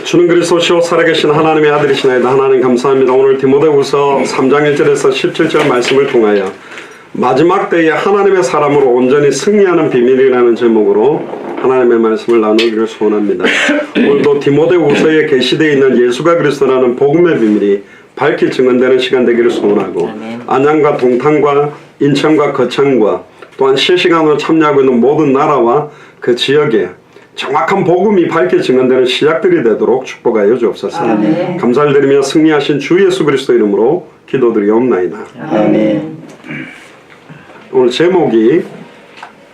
주는 그리스도시요 살아계신 하나님의 아들이시나이다. 하나님 감사합니다. 오늘 디모데후서 3장 1절에서 17절 말씀을 통하여 마지막 때에 하나님의 사람으로 온전히 승리하는 비밀이라는 제목으로 하나님의 말씀을 나누기를 소원합니다. 오늘도 디모데후서에 계시되어 있는 예수가 그리스도라는 복음의 비밀이 밝히 증언되는 시간 되기를 소원하고, 안양과 동탄과 인천과 거창과 또한 실시간으로 참여하고 있는 모든 나라와 그 지역에 정확한 복음이 밝게 증언되는 시작들이 되도록 축복하여 주옵소서. 아멘. 감사를 드리며 승리하신 주 예수 그리스도 이름으로 기도드리옵나이다. 아멘. 오늘 제목이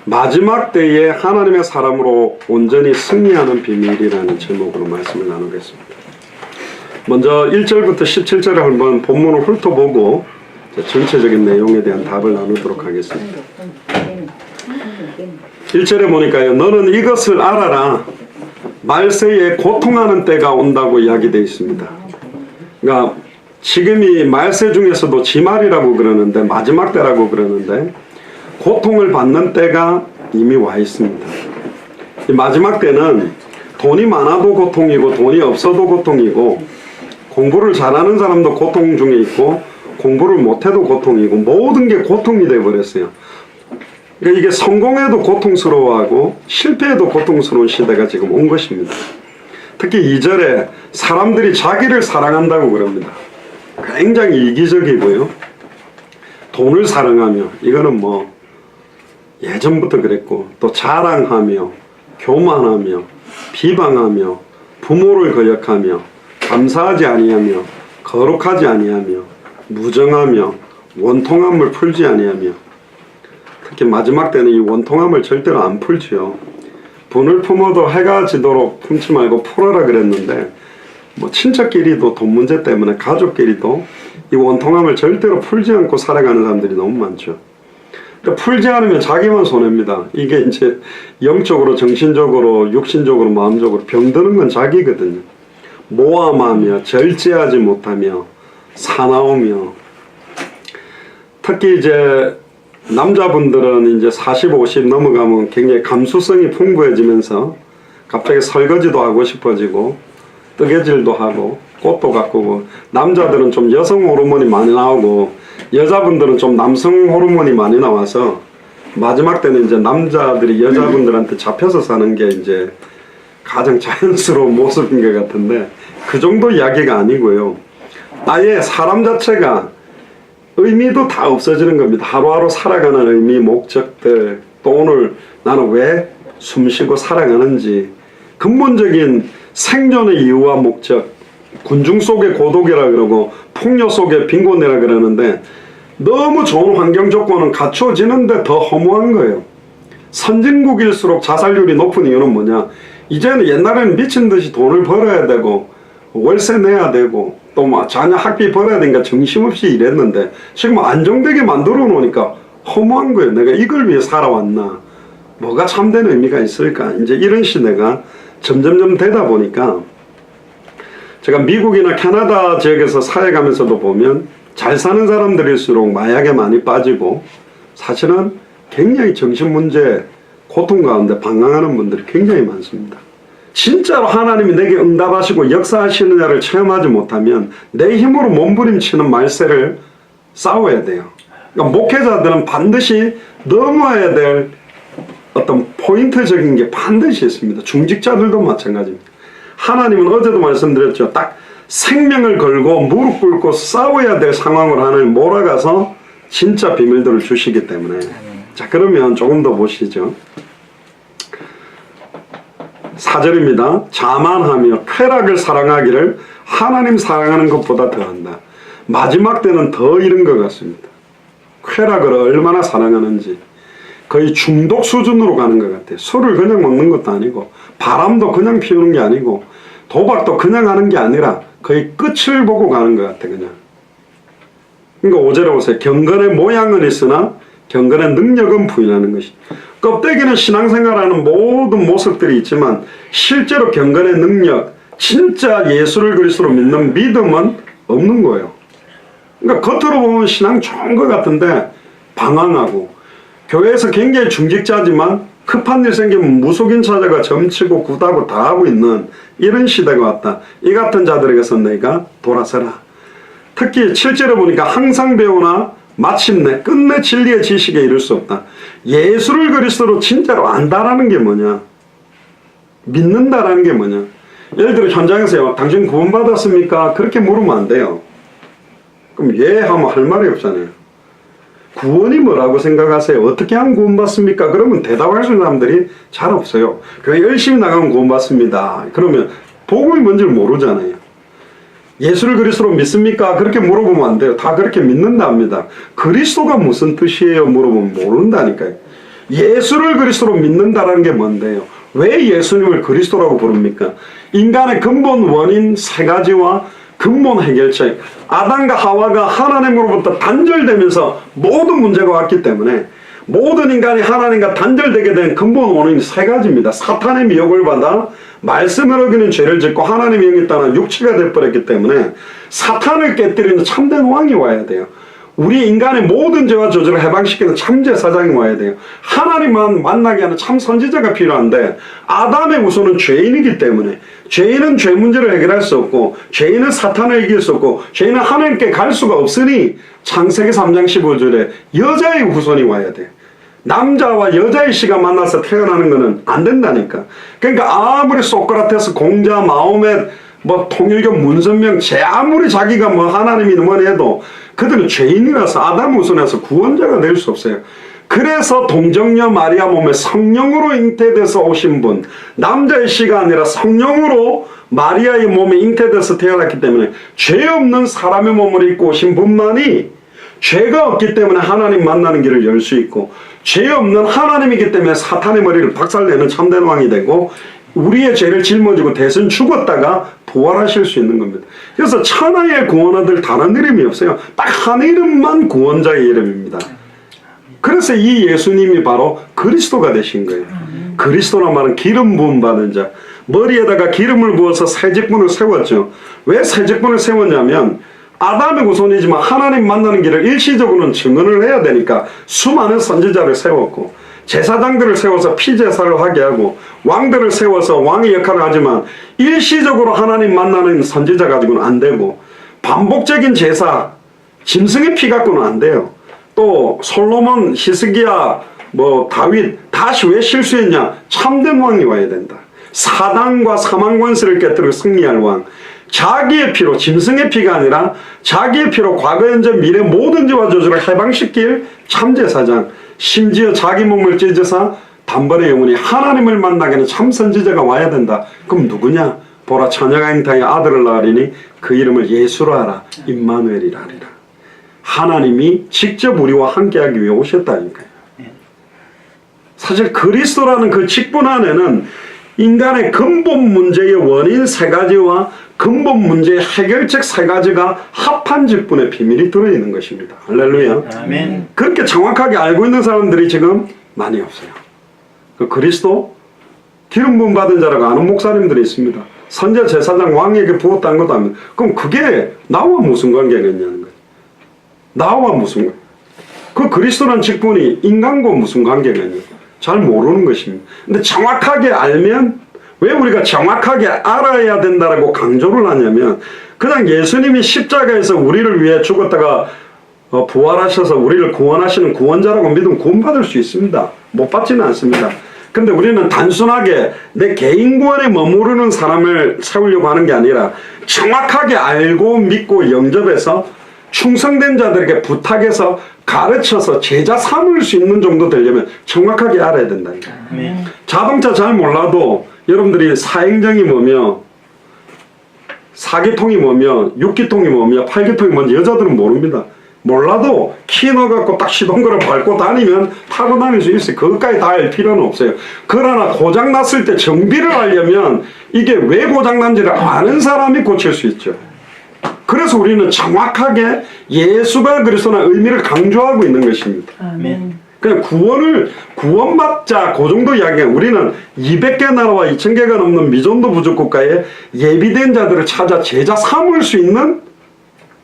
마지막 때에 하나님의 사람으로 온전히 승리하는 비밀이라는 제목으로 말씀을 나누겠습니다. 먼저 1절부터 17절을 한번 본문을 훑어보고 전체적인 내용에 대한 답을 나누도록 하겠습니다. 1절에 보니까요, 너는 이것을 알아라. 말세에 고통하는 때가 온다고 이야기되어 있습니다. 그러니까 지금이 말세 중에서도 지말이라고 그러는데, 마지막 때라고 그러는데, 고통을 받는 때가 이미 와 있습니다. 이 마지막 때는 돈이 많아도 고통이고 돈이 없어도 고통이고, 공부를 잘하는 사람도 고통 중에 있고 공부를 못해도 고통이고, 모든 게 고통이 되어버렸어요. 그러니까 이게 성공해도 고통스러워하고 실패해도 고통스러운 시대가 지금 온 것입니다. 특히 2절에 사람들이 자기를 사랑한다고 그럽니다. 굉장히 이기적이고요. 돈을 사랑하며, 이거는 뭐 예전부터 그랬고, 또 자랑하며 교만하며 비방하며 부모를 거역하며 감사하지 아니하며 거룩하지 아니하며 무정하며 원통함을 풀지 아니하며, 특히 마지막 때는 이 원통함을 절대로 안 풀지요. 분을 품어도 해가 지도록 품지 말고 풀어라 그랬는데, 뭐 친척끼리도 돈 문제 때문에 가족끼리도 이 원통함을 절대로 풀지 않고 살아가는 사람들이 너무 많죠. 그러니까 풀지 않으면 자기만 손해입니다. 이게 이제 영적으로, 정신적으로, 육신적으로, 마음적으로 병드는 건 자기거든요. 모함하며 절제하지 못하며 사나우며, 특히 이제 남자분들은 이제 40, 50 넘어가면 굉장히 감수성이 풍부해지면서 갑자기 설거지도 하고 싶어지고 뜨개질도 하고 꽃도 가꾸고, 남자들은 좀 여성 호르몬이 많이 나오고 여자분들은 좀 남성 호르몬이 많이 나와서 마지막 때는 이제 남자들이 여자분들한테 잡혀서 사는 게 이제 가장 자연스러운 모습인 것 같은데, 그 정도 이야기가 아니고요. 아예 사람 자체가 의미도 다 없어지는 겁니다. 하루하루 살아가는 의미, 목적들, 또 오늘 나는 왜 숨쉬고 살아가는지, 근본적인 생존의 이유와 목적, 군중 속의 고독이라 그러고 풍요 속의 빈곤이라 그러는데, 너무 좋은 환경 조건은 갖춰지는데 더 허무한 거예요. 선진국일수록 자살률이 높은 이유는 뭐냐? 이제는 옛날에는 미친 듯이 돈을 벌어야 되고 월세 내야 되고 또 뭐 자녀 학비 벌어야 되니까 정신없이 일했는데, 지금 안정되게 만들어 놓으니까 허무한 거예요. 내가 이걸 위해 살아왔나? 뭐가 참된 의미가 있을까? 이제 이런 시대가 점점점 되다 보니까, 제가 미국이나 캐나다 지역에서 살아가면서도 보면 잘 사는 사람들일수록 마약에 많이 빠지고, 사실은 굉장히 정신문제, 고통 가운데 방황하는 분들이 굉장히 많습니다. 진짜로 하나님이 내게 응답하시고 역사하시느냐를 체험하지 못하면 내 힘으로 몸부림치는 말세를 싸워야 돼요. 그러니까 목회자들은 반드시 넘어야 될 어떤 포인트적인 게 반드시 있습니다. 중직자들도 마찬가지입니다. 하나님은 어제도 말씀드렸죠. 딱 생명을 걸고 무릎 꿇고 싸워야 될 상황으로 하나님 몰아가서 진짜 비밀들을 주시기 때문에. 자, 그러면 조금 더 보시죠. 4절입니다. 자만하며 쾌락을 사랑하기를 하나님 사랑하는 것보다 더한다. 마지막 때는 더 이런 것 같습니다. 쾌락을 얼마나 사랑하는지 거의 중독 수준으로 가는 것 같아요. 술을 그냥 먹는 것도 아니고, 바람도 그냥 피우는 게 아니고, 도박도 그냥 하는 게 아니라 거의 끝을 보고 가는 것 같아요. 그냥. 그러니까 5절에 보세요. 경건의 모양은 있으나 경건의 능력은 부인하는 것이. 껍데기는 신앙생활하는 모든 모습들이 있지만 실제로 경건의 능력, 진짜 예수를 그리스도로 믿는 믿음은 없는 거예요. 그러니까 겉으로 보면 신앙 좋은 것 같은데 방황하고, 교회에서 굉장히 중직자지만 급한 일 생기면 무속인 찾아가 점치고 굿하고 다 하고 있는 이런 시대가 왔다. 이 같은 자들에게서 너희가 돌아서라. 특히 7절에 보니까 항상 배우나 마침내 끝내 진리의 지식에 이를 수 없다. 예수를 그리스도로 진짜로 안다라는 게 뭐냐? 믿는다라는 게 뭐냐? 예를 들어 현장에서 당신 구원받았습니까? 그렇게 물으면 안 돼요. 그럼 예 하면 할 말이 없잖아요. 구원이 뭐라고 생각하세요? 어떻게 하면 구원받습니까? 그러면 대답할 수 있는 사람들이 잘 없어요. 교회 열심히 나가면 구원받습니다. 그러면 복음이 뭔지를 모르잖아요. 예수를 그리스도로 믿습니까? 그렇게 물어보면 안 돼요. 다 그렇게 믿는다 합니다. 그리스도가 무슨 뜻이에요? 물어보면 모른다니까요. 예수를 그리스도로 믿는다라는 게 뭔데요? 왜 예수님을 그리스도라고 부릅니까? 인간의 근본 원인 세 가지와 근본 해결책, 아담과 하와가 하나님으로부터 단절되면서 모든 문제가 왔기 때문에 모든 인간이 하나님과 단절되게 된 근본 원인이 세 가지입니다. 사탄의 미혹을 받아 말씀을 어기는 죄를 짓고 하나님의 영에 따라 육체가 되어버렸기 때문에 사탄을 깨뜨리는 참된 왕이 와야 돼요. 우리 인간의 모든 죄와 저주를 해방시키는 참제사장이 와야 돼요. 하나님만 만나게 하는 참 선지자가 필요한데 아담의 후손은 죄인이기 때문에 죄인은 죄 문제를 해결할 수 없고 죄인은 사탄을 이길 수 없고 죄인은 하나님께 갈 수가 없으니 창세기 3장 15절에 여자의 후손이 와야 돼요. 남자와 여자의 씨가 만나서 태어나는 것은 안 된다니까. 그러니까 아무리 소크라테스, 공자, 마호멧, 통일교, 문선명, 아무리 자기가 하나님이 뭐니 해도 그들은 죄인이라서 아담 후손에서 구원자가 될 수 없어요. 그래서 동정녀 마리아 몸에 성령으로 잉태돼서 오신 분, 남자의 씨가 아니라 성령으로 마리아의 몸에 잉태돼서 태어났기 때문에 죄 없는 사람의 몸을 입고 오신 분만이 죄가 없기 때문에 하나님 만나는 길을 열 수 있고 죄 없는 하나님이기 때문에 사탄의 머리를 박살내는 참된 왕이 되고 우리의 죄를 짊어지고 대신 죽었다가 부활하실 수 있는 겁니다. 그래서 천하의 구원자들 다른 이름이 없어요. 딱 한 이름만 구원자의 이름입니다. 그래서 이 예수님이 바로 그리스도가 되신 거예요. 그리스도란 말은 기름 부음 받은 자. 머리에다가 기름을 부어서 새 직분을 세웠죠. 왜 새 직분을 세웠냐면 아담의 후손이지만 하나님 만나는 길을 일시적으로는 증언을 해야 되니까 수많은 선지자를 세웠고 제사장들을 세워서 피제사를 하게 하고 왕들을 세워서 왕의 역할을 하지만 일시적으로 하나님 만나는 선지자 가지고는 안 되고 반복적인 제사, 짐승의 피 갖고는 안 돼요. 또 솔로몬, 히스기야, 다윗 다시 왜 실수했냐? 참된 왕이 와야 된다. 사단과 사망 권세를 깨뜨리고 승리할 왕. 자기의 피로, 짐승의 피가 아니라 자기의 피로 과거, 현재, 미래 모든 죄와 저주를 해방시킬 참제사장. 심지어 자기 몸을 찢어서 단번에 영원히 하나님을 만나게 하는 참선지자가 와야 된다. 그럼 누구냐? 보라 처녀가 잉타의 아들을 낳으리니 그 이름을 예수로 하라. 임마누엘이라 하리라. 하나님이 직접 우리와 함께하기 위해 오셨다니까요. 사실 그리스도라는 그 직분 안에는 인간의 근본 문제의 원인 세 가지와 근본 문제의 해결책 세 가지가 합한 직분의 비밀이 들어있는 것입니다. 할렐루야. 아멘. 그렇게 정확하게 알고 있는 사람들이 지금 많이 없어요. 그 그리스도 기름 부음 받은 자라고 아는 목사님들이 있습니다. 선제 제사장 왕에게 부었다는 것도 아닙니다. 그럼 그게 나와 무슨 관계가 있냐는 거예요. 나와 무슨 관계? 그 그리스도라는 직분이 인간과 무슨 관계가 있냐고 잘 모르는 것입니다. 근데 정확하게 알면 왜 우리가 정확하게 알아야 된다라고 강조를 하냐면 그냥 예수님이 십자가에서 우리를 위해 죽었다가 부활하셔서 우리를 구원하시는 구원자라고 믿으면 구원받을 수 있습니다. 못 받지는 않습니다. 근데 우리는 단순하게 내 개인 구원에 머무르는 사람을 세우려고 하는 게 아니라 정확하게 알고 믿고 영접해서 충성된 자들에게 부탁해서 가르쳐서 제자 삼을 수 있는 정도 되려면 정확하게 알아야 된다니까. 자동차 잘 몰라도 여러분들이 사행정이 뭐며 사기통이 뭐며 육기통이 뭐며 팔기통이 뭔지 여자들은 모릅니다. 몰라도 키 넣어갖고 딱 시동거를 밟고 다니면 타고 다닐 수 있어요. 그것까지 다 알 필요는 없어요. 그러나 고장났을 때 정비를 하려면 이게 왜 고장난지를 아는 사람이 고칠 수 있죠. 그래서 우리는 정확하게 예수가 그리스도의 의미를 강조하고 있는 것입니다. 아멘. 그냥 구원받자 그 정도 이야기가 우리는 200개 나라와 2000개가 넘는 미전도 부족 국가에 예비된 자들을 찾아 제자 삼을 수 있는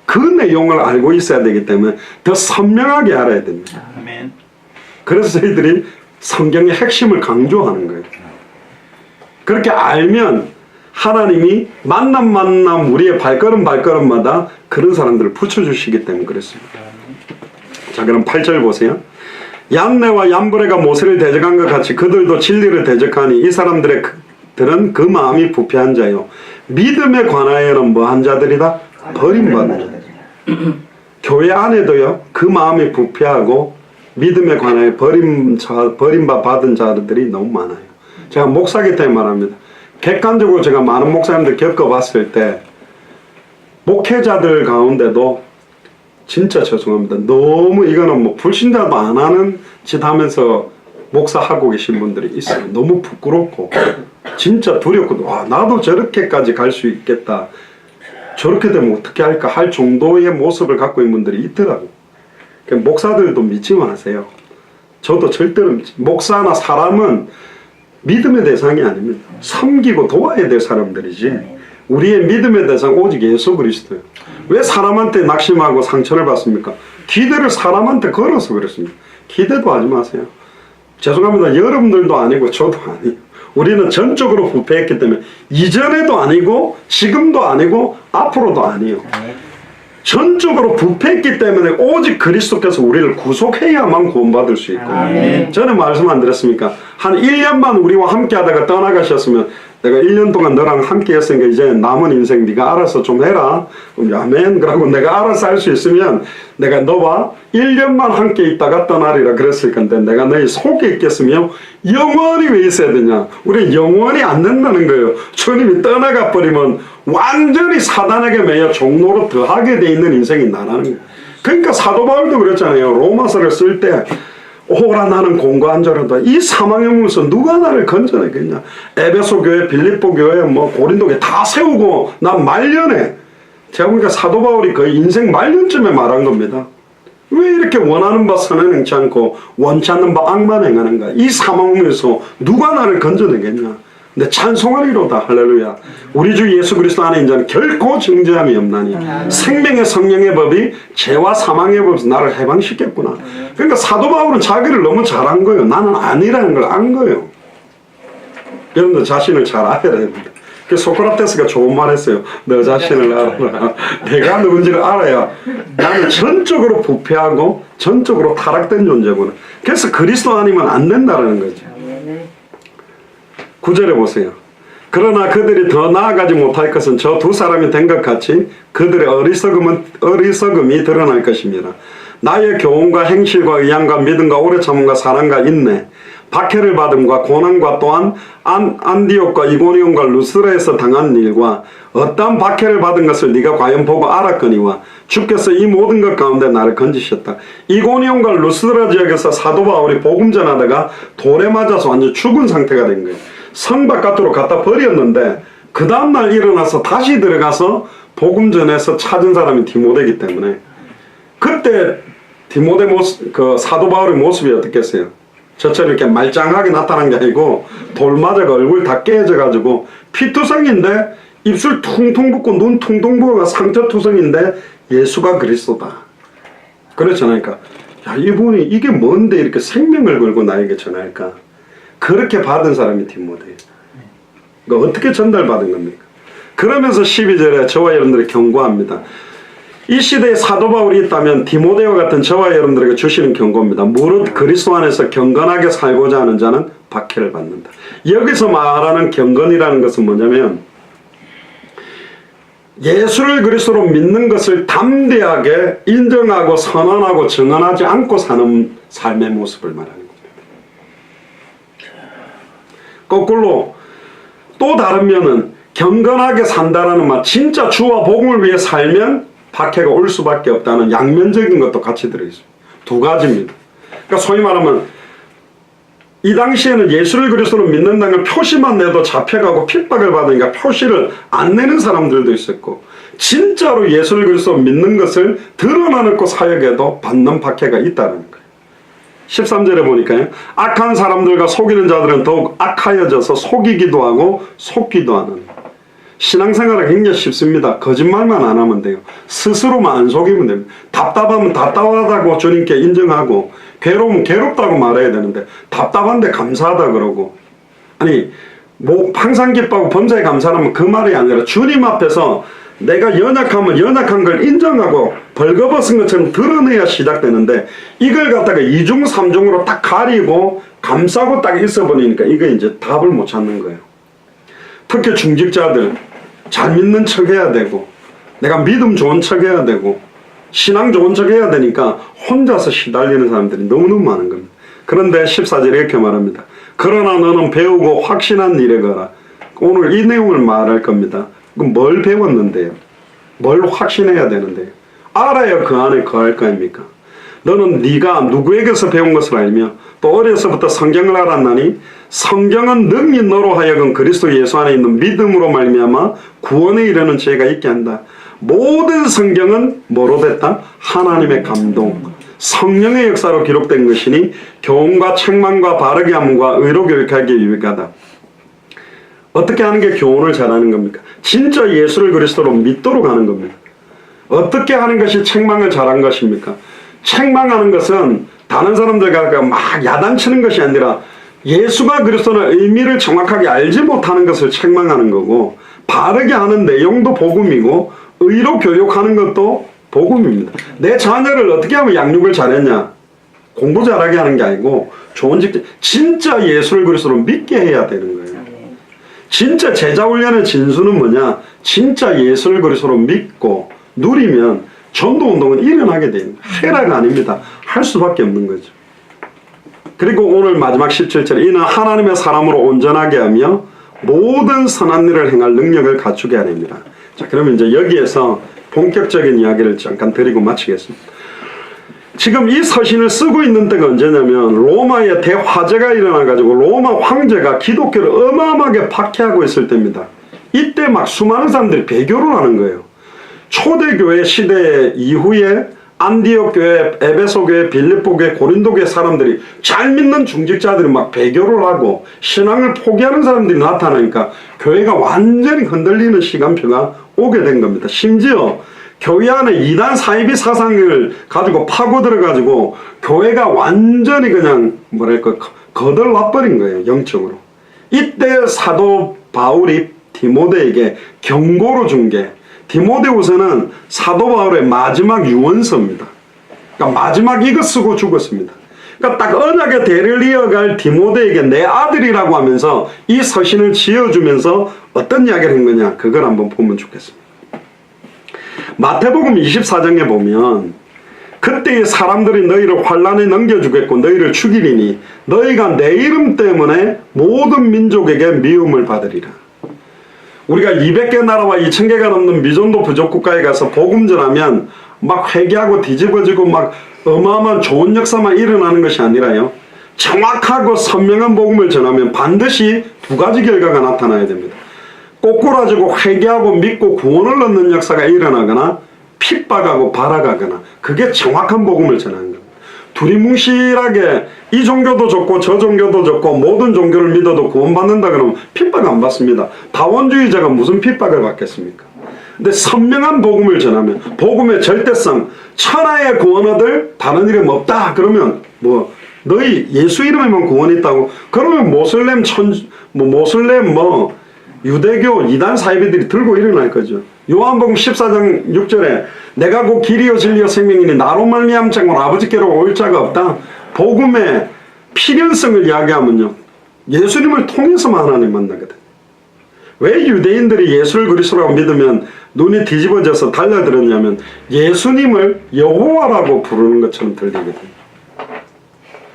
그 내용을 알고 있어야 되기 때문에 더 선명하게 알아야 됩니다. 아멘. 그래서 저희들이 성경의 핵심을 강조하는 거예요. 그렇게 알면 하나님이 만남 우리의 발걸음마다 그런 사람들을 붙여주시기 때문에 그렇습니다. 자, 그럼 8절 보세요. 얀네와 얀브레가 모세를 대적한 것 같이 그들도 진리를 대적하니 이 사람들은 그 마음이 부패한 자요 믿음에 관하여는 뭐한 자들이다? 버림받은 자들. 교회 안에도요 그 마음이 부패하고 믿음에 관하여 버림받은 자들이 너무 많아요. 제가 목사기 때문에 말합니다. 객관적으로 제가 많은 목사님들 겪어봤을 때 목회자들 가운데도 진짜 죄송합니다. 너무 이거는 뭐 불신자도 안 하는 짓 하면서 목사하고 계신 분들이 있어요. 너무 부끄럽고 진짜 두렵고 와 나도 저렇게까지 갈 수 있겠다. 저렇게 되면 어떻게 할까 할 정도의 모습을 갖고 있는 분들이 있더라고요. 그러니까 목사들도 믿지 마세요. 저도 절대로 목사나 사람은 믿음의 대상이 아닙니다. 섬기고 도와야 될 사람들이지 우리의 믿음의 대상 오직 예수 그리스도예요. 왜 사람한테 낙심하고 상처를 받습니까? 기대를 사람한테 걸어서 그렇습니다. 기대도 하지 마세요. 죄송합니다. 여러분들도 아니고 저도 아니에요. 우리는 전적으로 부패했기 때문에 이전에도 아니고 지금도 아니고 앞으로도 아니에요. 전적으로 부패했기 때문에 오직 그리스도께서 우리를 구속해야만 구원받을 수 있고 전에 말씀 안 드렸습니까? 한 1년만 우리와 함께 하다가 떠나가셨으면 내가 1년 동안 너랑 함께 했으니까 이제 남은 인생 네가 알아서 좀 해라. 그럼 아멘. 그러고 내가 알아서 할 수 있으면 내가 너와 1년만 함께 있다가 떠나리라 그랬을 건데 내가 너희 속에 있겠으며 영원히 왜 있어야 되냐. 우리 영원히 안 된다는 거예요. 주님이 떠나가 버리면 완전히 사단에게 매여 종로로 더하게 돼 있는 인생이 나라는 거예요. 그러니까 사도 바울도 그랬잖아요. 로마서를 쓸 때 오라 나는 공고한 자로다. 이 사망의 문서 누가 나를 건져내겠냐. 에베소 교회, 빌립보 교회, 뭐 고린도 교회 다 세우고 난 말년에 제가 보니까 사도 바울이 거의 인생 말년쯤에 말한 겁니다. 왜 이렇게 원하는 바 선은 행치 않고 원치 않는 바 악만 행하는가. 이 사망의 문서 누가 나를 건져내겠냐. 근데 찬송하리로다. 할렐루야. 우리 주 예수 그리스도 안에 인자는 결코 정죄함이 없나니 생명의 성령의 법이 죄와 사망의 법에서 나를 해방시켰구나. 그러니까 사도 바울은 자기를 너무 잘한 거예요. 나는 아니라는 걸 안 거예요. 여러분들 자신을 잘 알아야 됩니다. 그래서 소크라테스가 좋은 말 했어요. 너 자신을 알아라. 내가 누군지를 알아야 나는 전적으로 부패하고 전적으로 타락된 존재구나. 그래서 그리스도 아니면 안 된다는 거죠. 9절에 보세요. 그러나 그들이 더 나아가지 못할 것은 저 두 사람이 된 것 같이 그들의 어리석음이 드러날 것입니다. 나의 교훈과 행실과 의향과 믿음과 오래 참음과 사랑과 인내 박해를 받음과 고난과 또한 안디옥과 이고니온과 루스라에서 당한 일과 어떠한 박해를 받은 것을 네가 과연 보고 알았거니와 주께서 이 모든 것 가운데 나를 건지셨다. 이고니온과 루스라 지역에서 사도 바울이 복음 전하다가 돌에 맞아서 완전 죽은 상태가 된 거예요. 성 바깥으로 갖다 버렸는데 그 다음날 일어나서 다시 들어가서 복음 전해서 찾은 사람이 디모데이기 때문에 그때 디모데 모습, 그 사도 바울의 모습이 어떻겠어요? 저처럼 이렇게 말짱하게 나타난 게 아니고 돌 맞아가 얼굴 다 깨져가지고 피투성인데 입술 퉁퉁 붓고 눈 퉁퉁 부어가 상처투성인데 예수가 그리스도다. 그렇잖아요. 그러니까 야, 이분이 이게 뭔데 이렇게 생명을 걸고 나에게 전할까? 그렇게 받은 사람이 디모데예요. 그러니까 어떻게 전달받은 겁니까? 그러면서 12절에 저와 여러분들이 경고합니다. 이 시대에 사도 바울이 있다면 디모데와 같은 저와 여러분들에게 주시는 경고입니다. 무릇 그리스도 안에서 경건하게 살고자 하는 자는 박해를 받는다. 여기서 말하는 경건이라는 것은 뭐냐면 예수를 그리스도로 믿는 것을 담대하게 인정하고 선언하고 증언하지 않고 사는 삶의 모습을 말하는 겁니다. 거꾸로 또 다른 면은 경건하게 산다라는 말, 진짜 주와 복음을 위해 살면 박해가 올 수밖에 없다는 양면적인 것도 같이 들어있습니다. 두 가지입니다. 그러니까 소위 말하면 이 당시에는 예수를 그리스도로 믿는다는 걸 표시만 내도 잡혀가고 핍박을 받으니까 표시를 안 내는 사람들도 있었고 진짜로 예수를 그리스도로 믿는 것을 드러내놓고 사역에도 받는 박해가 있다는 거예요. 13절에 보니까요. 악한 사람들과 속이는 자들은 더욱 악하여져서 속이기도 하고 속기도 하는. 신앙생활은 굉장히 쉽습니다. 거짓말만 안 하면 돼요. 스스로만 안 속이면 됩니다. 답답하면 답답하다고 주님께 인정하고 괴로우면 괴롭다고 말해야 되는데 답답한데 감사하다 그러고, 아니 뭐 항상 기뻐하고 범사에 감사하면 그 말이 아니라 주님 앞에서 내가 연약하면 연약한 걸 인정하고 벌거벗은 것처럼 드러내야 시작되는데, 이걸 갖다가 이중 삼중으로 딱 가리고 감싸고 딱 있어 버리니까 이거 이제 답을 못 찾는 거예요. 특히 중직자들 잘 믿는 척 해야 되고, 내가 믿음 좋은 척 해야 되고, 신앙 좋은 척 해야 되니까 혼자서 시달리는 사람들이 너무너무 많은 겁니다. 그런데 14절에 이렇게 말합니다. 그러나 너는 배우고 확신한 일에 거라. 오늘 이 내용을 말할 겁니다. 그럼 뭘 배웠는데요? 뭘 확신해야 되는데요? 알아야 그 안에 거할 거 아닙니까? 너는 네가 누구에게서 배운 것을 알며 또 어려서부터 성경을 알았나니 성경은 능히 너로 하여금 그리스도 예수 안에 있는 믿음으로 말미암아 구원에 이르는 죄가 있게 한다. 모든 성경은 뭐로 됐다? 하나님의 감동, 성령의 역사로 기록된 것이니 교훈과 책망과 바르게 함과 의로 교육하기에 유익하다. 어떻게 하는 게 교훈을 잘하는 겁니까? 진짜 예수를 그리스도로 믿도록 하는 겁니다. 어떻게 하는 것이 책망을 잘한 것입니까? 책망하는 것은 다른 사람들과 막 야단치는 것이 아니라 예수가 그리스도의 의미를 정확하게 알지 못하는 것을 책망하는 거고, 바르게 하는 내용도 복음이고 의로 교육하는 것도 복음입니다. 내 자녀를 어떻게 하면 양육을 잘했냐? 공부 잘하게 하는 게 아니고 좋은 직장, 진짜 예수를 그리스도로 믿게 해야 되는 거예요. 진짜 제자훈련의 진수는 뭐냐? 진짜 예수를 그리스도로 믿고 누리면 전도운동은 일어나게 되는 거예요. 해라가 아닙니다. 할 수밖에 없는 거죠. 그리고 오늘 마지막 17절, 이는 하나님의 사람으로 온전하게 하며 모든 선한 일을 행할 능력을 갖추게 하렵니다. 자, 그러면 이제 여기에서 본격적인 이야기를 잠깐 드리고 마치겠습니다. 지금 이 서신을 쓰고 있는 때가 언제냐면 로마에 대화재가 일어나가지고 로마 황제가 기독교를 어마어마하게 박해하고 있을 때입니다. 이때 막 수많은 사람들이 배교를 하는 거예요. 초대교회 시대 이후에 안디옥 교회, 에베소 교회, 빌립보 교회, 고린도 교회 사람들이 잘 믿는 중직자들이 막 배교를 하고 신앙을 포기하는 사람들이 나타나니까 교회가 완전히 흔들리는 시간표가 오게 된 겁니다. 심지어 교회 안에 이단 사이비 사상을 가지고 파고 들어가지고 교회가 완전히 그냥 뭐랄까 거덜나버린 거예요. 영적으로. 이때 사도 바울이 디모데에게 경고로 준 게, 디모데후서는 사도 바울의 마지막 유언서입니다. 그러니까 마지막 이거 쓰고 죽었습니다. 그러니까 딱 언약의 대를 이어갈 디모데에게 내 아들이라고 하면서 이 서신을 지어주면서 어떤 이야기를 한 거냐, 그걸 한번 보면 좋겠습니다. 마태복음 24장에 보면 그때의 사람들이 너희를 환란에 넘겨주겠고 너희를 죽이리니 너희가 내 이름 때문에 모든 민족에게 미움을 받으리라. 우리가 200개 나라와 2000개가 넘는 미전도 부족 국가에 가서 복음 전하면 막 회개하고 뒤집어지고 막 어마어마한 좋은 역사만 일어나는 것이 아니라요, 정확하고 선명한 복음을 전하면 반드시 두 가지 결과가 나타나야 됩니다. 꼬꾸라지고 회개하고 믿고 구원을 얻는 역사가 일어나거나 핍박하고 발악하거나, 그게 정확한 복음을 전하는 겁니다. 두리뭉실하게 이 종교도 좋고 저 종교도 좋고 모든 종교를 믿어도 구원받는다 그러면 핍박 안 받습니다. 다원주의자가 무슨 핍박을 받겠습니까? 근데 선명한 복음을 전하면, 복음의 절대성, 천하의 구원 얻을 다른 이름 없다 그러면 뭐 너희 예수 이름에만 구원이 있다고 그러면 모슬렘 유대교 이단 사이비들이 들고 일어날 거죠. 요한복음 14장 6절에 내가 곧 길이요 진리요 생명이니 나로 말미암지 않고는 아버지께로 올 자가 없다. 복음의 필연성을 이야기하면요, 예수님을 통해서만 하나님 만나거든. 왜 유대인들이 예수를 그리스도라고 믿으면 눈이 뒤집어져서 달려들었냐면 예수님을 여호와라고 부르는 것처럼 들리거든.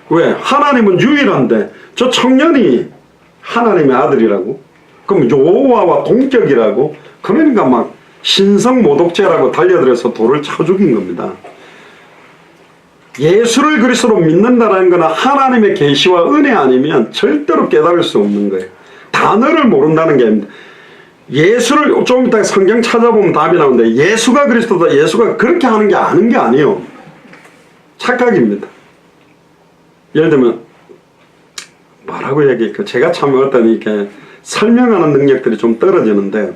왜? 하나님은 유일한데 저 청년이 하나님의 아들이라고? 그럼 여호와와 동격이라고? 그러니까 막 신성 모독죄라고 달려들어서 돌을 쳐 죽인 겁니다. 예수를 그리스도로 믿는다는 것은 하나님의 계시와 은혜 아니면 절대로 깨달을 수 없는 거예요. 단어를 모른다는 게 아닙니다. 예수를 좀 이따 성경 찾아보면 답이 나오는데 예수가 그리스도다, 예수가 그렇게 하는 게 아는 게 아니에요. 착각입니다. 예를 들면 뭐라고 얘기할까, 제가 참 어떤 이렇게 설명하는 능력들이 좀 떨어지는데,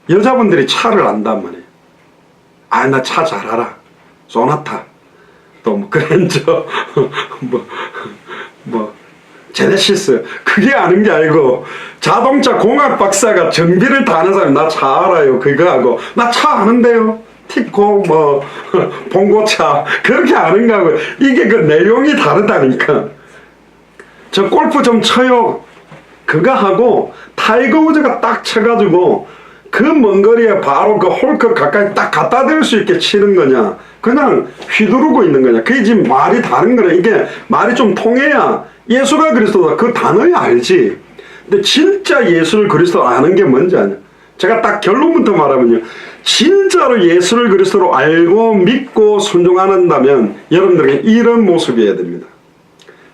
여자분들이 차를 안단 말이에요. 아, 나 차 잘 알아. 소나타, 또 뭐 그랜저, 제네시스, 그게 아는 게 아니고 자동차 공학 박사가 정비를 다 하는 사람이 나 차 알아요. 그거 하고 나 차 아는데요. 티코 봉고차 그렇게 아는 거하고 이게 그 내용이 다르다니까. 저 골프 좀 쳐요. 그거 하고 타이거 우즈가 딱 쳐가지고 그 먼 거리에 바로 그 홀컵 가까이 딱 갖다 댈 수 있게 치는 거냐, 그냥 휘두르고 있는 거냐. 그게 지금 말이 다른 거라. 이게 말이 좀 통해야 예수가 그리스도다 그 단어에 알지. 근데 진짜 예수를 그리스도 아는 게 뭔지 아냐. 제가 딱 결론부터 말하면요, 진짜로 예수를 그리스도로 알고 믿고 순종한다면 여러분들에게 이런 모습이어야 됩니다.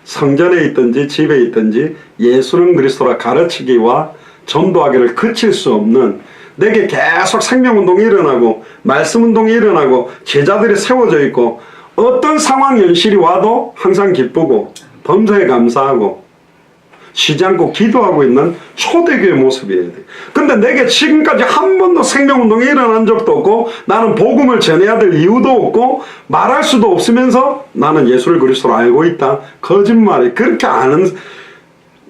성전에 있든지 집에 있든지 예수는 그리스도라 가르치기와 전도하기를 그칠 수 없는, 내게 계속 생명운동이 일어나고 말씀운동이 일어나고 제자들이 세워져 있고 어떤 상황 현실이 와도 항상 기쁘고 범사에 감사하고 쉬지 않고 기도하고 있는 초대교회 모습이어야 돼. 근데 내게 지금까지 한 번도 생명운동이 일어난 적도 없고 나는 복음을 전해야 될 이유도 없고 말할 수도 없으면서 나는 예수를 그리스도로 알고 있다. 거짓말이. 그렇게 아는,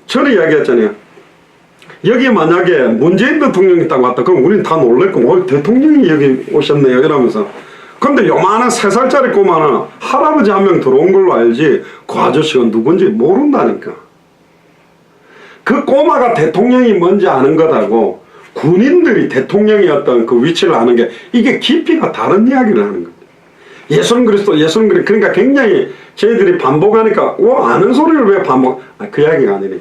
저는 이야기했잖아요. 여기 만약에 문재인 대통령이 딱 왔다 그럼 우린 다 놀랬고 대통령이 여기 오셨네요 이러면서. 근데 요만한 3살짜리 꼬마는 할아버지 한 명 들어온 걸로 알지 그 아저씨가 누군지 모른다니까. 그 꼬마가 대통령이 뭔지 아는 것하고 군인들이 대통령이 어떤 그 위치를 아는 게 이게 깊이가 다른 이야기를 하는 겁니다. 예수는 그리스도, 예수는 그리스도. 그러니까 굉장히 저희들이 반복하니까 아는 소리를 왜 반복, 그 이야기가 아니네.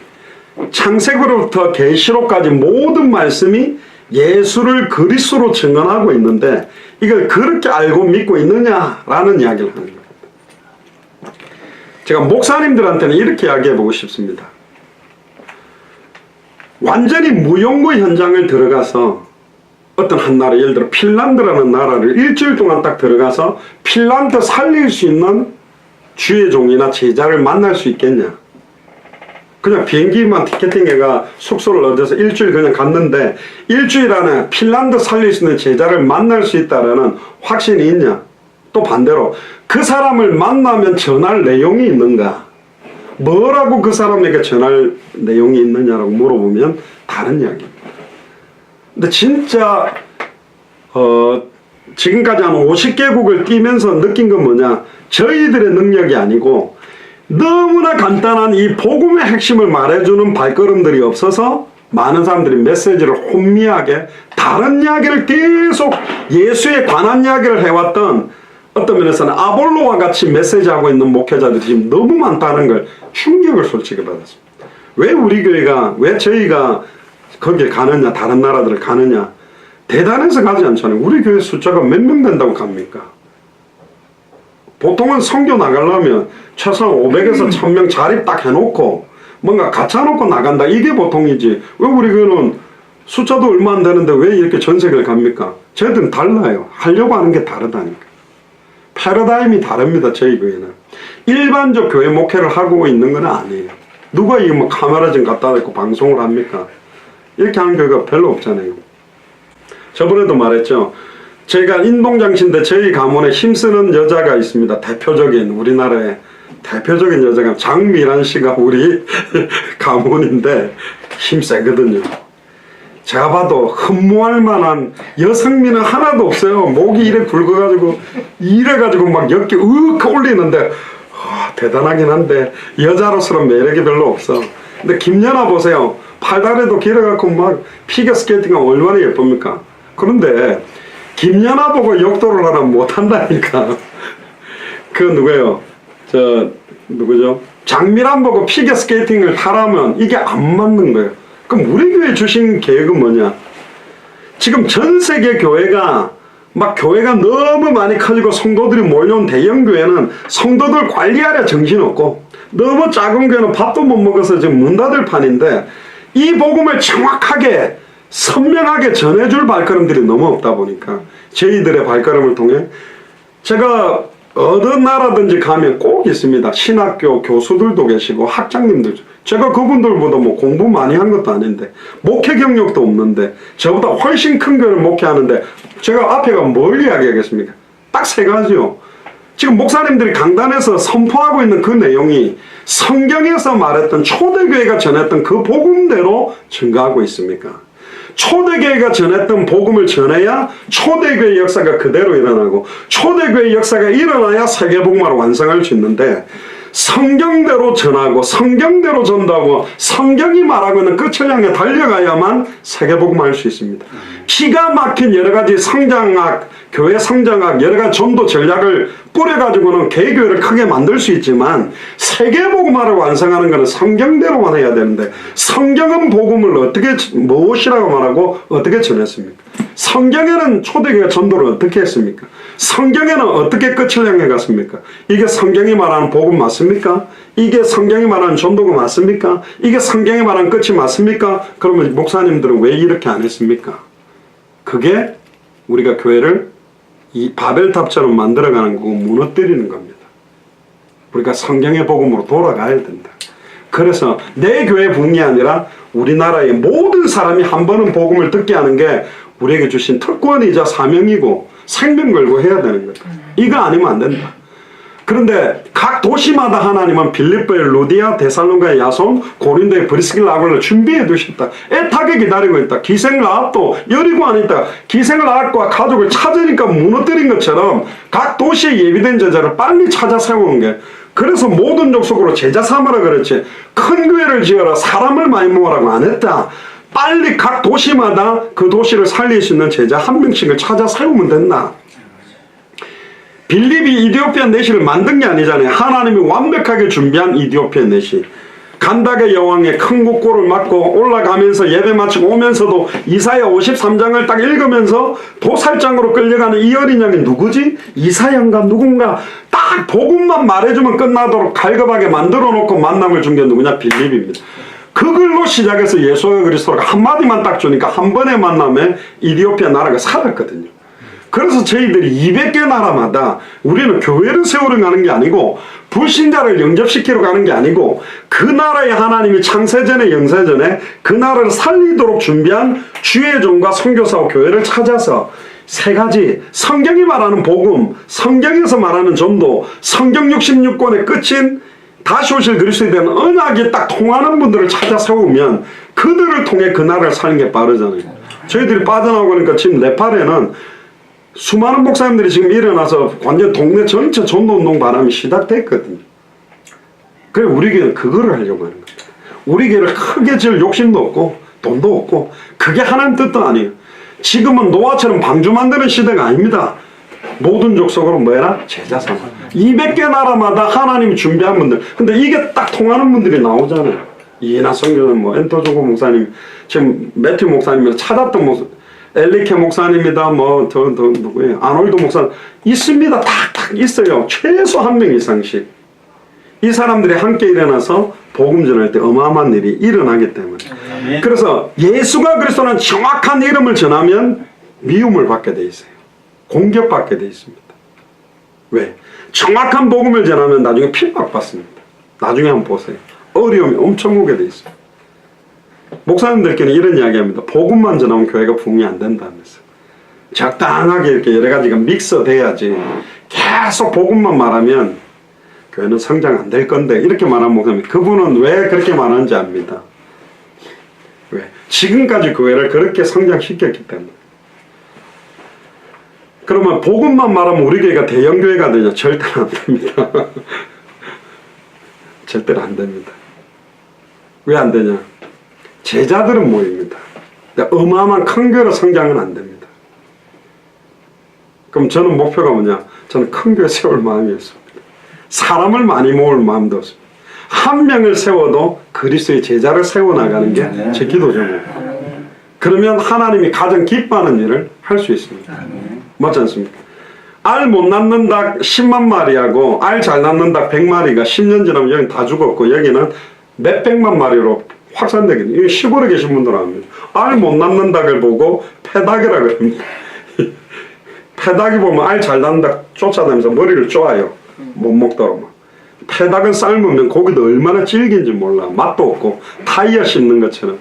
창세기로부터 계시록까지 모든 말씀이 예수를 그리스도로 증언하고 있는데 이걸 그렇게 알고 믿고 있느냐라는 이야기를 하는 겁니다. 제가 목사님들한테는 이렇게 이야기해 보고 싶습니다. 완전히 무용무 현장을 들어가서 어떤 한 나라, 예를 들어 핀란드라는 나라를 일주일 동안 딱 들어가서 핀란드 살릴 수 있는 주의 종이나 제자를 만날 수 있겠냐. 그냥 비행기만 티켓팅해가 숙소를 얻어서 일주일 그냥 갔는데 일주일 안에 핀란드 살릴 수 있는 제자를 만날 수 있다라는 확신이 있냐. 또 반대로 그 사람을 만나면 전할 내용이 있는가. 뭐라고 그 사람에게 전할 내용이 있느냐라고 물어보면 다른 이야기입니다. 근데 진짜 지금까지 한 50개국을 뛰면서 느낀 건 뭐냐. 저희들의 능력이 아니고 너무나 간단한 이 복음의 핵심을 말해주는 발걸음들이 없어서 많은 사람들이 메시지를 혼미하게 다른 이야기를 계속 예수에 관한 이야기를 해왔던, 어떤 면에서는 아볼로와 같이 메시지하고 있는 목회자들이 지금 너무 많다는 걸 충격을 솔직히 받았습니다. 왜 우리 교회가, 왜 저희가 거기에 가느냐, 다른 나라들을 가느냐, 대단해서 가지 않잖아요. 우리 교회 숫자가 몇 명 된다고 갑니까? 보통은 선교 나가려면 최소한 500에서 1000명 자리 딱 해놓고 뭔가 갖춰놓고 나간다, 이게 보통이지. 왜 우리 교회는 숫자도 얼마 안 되는데 왜 이렇게 전세계를 갑니까? 저희들은 달라요. 하려고 하는 게 다르다니까. 패러다임이 다릅니다. 저희 교회는 일반적 교회 목회를 하고 있는 건 아니에요. 누가 이 뭐 카메라 좀 갖다 대고 방송을 합니까? 이렇게 하는 교회가 별로 없잖아요. 저번에도 말했죠. 제가 인동장신데 저희 가문에 힘쓰는 여자가 있습니다. 대표적인, 우리나라의 대표적인 여자가 장미란 씨가 우리 가문인데 힘세거든요. 제가 봐도 흠모할 만한 여성미는 하나도 없어요. 목이 이래 굵어가지고 이래가지고 막 어깨 올리는데 대단하긴 한데 여자로서는 매력이 별로 없어. 근데 김연아 보세요. 팔다리도 길어갖고 막 피겨스케이팅하면 얼마나 예쁩니까? 그런데 김연아 보고 역도를 하면 못한다니까. 그 누구예요? 누구죠? 장미란 보고 피겨스케이팅을 하라면 이게 안 맞는 거예요. 그럼 우리 교회 주신 계획은 뭐냐? 지금 전 세계 교회가 막 교회가 너무 많이 커지고 성도들이 몰려온 대형 교회는 성도들 관리하려 정신없고, 너무 작은 교회는 밥도 못 먹어서 지금 문 닫을 판인데 이 복음을 정확하게 선명하게 전해줄 발걸음들이 너무 없다 보니까 저희들의 발걸음을 통해, 제가 어느 나라든지 가면 꼭 있습니다. 신학교 교수들도 계시고 학장님들. 제가 그분들보다 뭐 공부 많이 한 것도 아닌데 목회 경력도 없는데 저보다 훨씬 큰 교회를 목회하는데 제가 앞에 가면 뭘 이야기하겠습니까? 딱 세 가지요. 지금 목사님들이 강단에서 선포하고 있는 그 내용이 성경에서 말했던 초대교회가 전했던 그 복음대로 증거하고 있습니까? 초대교회가 전했던 복음을 전해야 초대교회 역사가 그대로 일어나고, 초대교회 역사가 일어나야 세계복음화를 완성할 수 있는데, 성경대로 전하고 성경대로 전도하고 성경이 말하고 있는 끝을 향해 달려가야만 세계복음화할 수 있습니다. 기가 막힌 여러 가지 성장학, 교회 성장학, 여러 가지 전도 전략을 뿌려가지고는 개교회를 크게 만들 수 있지만, 세계복음화를 완성하는 것은 성경대로만 해야 되는데, 성경은 복음을 어떻게, 무엇이라고 말하고 어떻게 전했습니까? 성경에는 초대교회 전도를 어떻게 했습니까? 성경에는 어떻게 끝을 향해 갔습니까? 이게 성경이 말하는 복음 맞습니까? 이게 성경이 말하는 전도가 맞습니까? 이게 성경이 말하는 끝이 맞습니까? 그러면 목사님들은 왜 이렇게 안 했습니까? 그게 우리가 교회를 이 바벨탑처럼 만들어가는 거고 무너뜨리는 겁니다. 우리가 성경의 복음으로 돌아가야 된다. 그래서 내 교회 부흥이 아니라 우리나라의 모든 사람이 한 번은 복음을 듣게 하는 게 우리에게 주신 특권이자 사명이고 생명 걸고 해야 되는 거예요. 이거 아니면 안 된다. 그런데 각 도시마다 하나님은 빌립보의 루디아, 데살로니가의 야손, 고린도의 브리스길라 아굴라를 준비해 두셨다. 애타게 기다리고 있다. 기생라합도 여리고안에 있다. 기생라합과 가족을 찾으니까 무너뜨린 것처럼 각 도시에 예비된 제자를 빨리 찾아 세우는 게, 그래서 모든 족속으로 제자 삼으라 그랬지, 큰 교회를 지어라, 사람을 많이 모으라고 안 했다. 빨리 각 도시마다 그 도시를 살릴 수 있는 제자 한 명씩을 찾아 세우면 된다. 빌립이 이디오피아 내시를 만든 게 아니잖아요. 하나님이 완벽하게 준비한 이디오피아 내시. 간닥의 여왕의 큰 곡골을 맞고 올라가면서 예배 마치고 오면서도 이사야 53장을 딱 읽으면서 도살장으로 끌려가는 이 어린 양이 누구지? 이사야인가 누군가 딱 복음만 말해주면 끝나도록 갈급하게 만들어 놓고 만남을 준 게 누구냐? 빌립입니다. 그걸로 시작해서 예수와 그리스도가 한마디만 딱 주니까 한 번의 만남에 이디오피아 나라가 살았거든요. 그래서 저희들이 200개 나라마다 우리는 교회를 세우러 가는 게 아니고 불신자를 영접시키러 가는 게 아니고 그 나라의 하나님이 창세전에 영세전에 그 나라를 살리도록 준비한 주의 종과 선교사와 교회를 찾아서 세 가지, 성경이 말하는 복음, 성경에서 말하는 전도, 성경 66권의 끝인 다시 오실 그리스도에 대한 언약이 딱 통하는 분들을 찾아 세우면 그들을 통해 그 나라를 사는 게 빠르잖아요. 저희들이 빠져나오고 그러니까 지금 네팔에는 수많은 목사님들이 지금 일어나서 완전 동네 전체 전도운동 바람이 시작됐거든요. 그래 우리 교회는 그거를 하려고 하는 겁니다. 우리 교회를 크게 지을 욕심도 없고 돈도 없고 그게 하나님 뜻도 아니에요. 지금은 노아처럼 방주 만드는 시대가 아닙니다. 모든 족속으로 뭐해라? 제자 삼아. 200개 나라마다 하나님이 준비한 분들. 근데 이게 딱 통하는 분들이 나오잖아요. 이해나 선교는 뭐 엔토조고 목사님, 지금 매튜 목사님을 찾았던 목사, 엘리케 목사님이다, 뭐 더 누구예요? 아놀드 목사님 있습니다. 탁탁 있어요. 최소 한 명 이상씩. 이 사람들이 함께 일어나서 복음 전할 때 어마어마한 일이 일어나기 때문에. 그래서 예수가 그리스도는 정확한 이름을 전하면 미움을 받게 돼 있어요. 공격받게 돼 있습니다. 왜? 정확한 복음을 전하면 나중에 핍박받습니다. 나중에 한번 보세요. 어려움이 엄청 오게 돼 있어요. 목사님들께는 이런 이야기합니다. 복음만 전하면 교회가 부흥이 안 된다면서. 적당하게 이렇게 여러 가지가 믹서돼야지 계속 복음만 말하면 교회는 성장 안 될 건데, 이렇게 말하는 목사님, 그분은 왜 그렇게 말하는지 압니다. 왜? 지금까지 교회를 그렇게 성장시켰기 때문에. 그러면 복음만 말하면 우리 교회가 대형교회가 되냐? 절대로 안 됩니다. 절대로 안 됩니다. 왜 안 되냐? 제자들은 모입니다. 어마어마한 큰 교회로 성장은 안 됩니다. 그럼 저는 목표가 뭐냐? 저는 큰 교회 세울 마음이 없습니다. 사람을 많이 모을 마음도 없습니다. 한 명을 세워도 그리스도의 제자를 세워나가는 게 제 기도 제목입니다. 그러면 하나님이 가장 기뻐하는 일을 할 수 있습니다. 맞지 않습니까? 알 못 낳는 닭 10만 마리하고 알 잘 낳는 닭 100마리가 10년 지나면 여기는 다 죽었고 여기는 몇백만 마리로 확산되거든요. 이게 시골에 계신 분들은 압니다. 알 못 낳는 닭을 보고 패닭이라고 합니다. 패닭이 보면 알 잘 낳는 닭 쫓아다니면서 머리를 쪼아요. 못 먹도록. 패닭은 삶으면 고기도 얼마나 질긴지 몰라. 맛도 없고 타이어 씹는 것처럼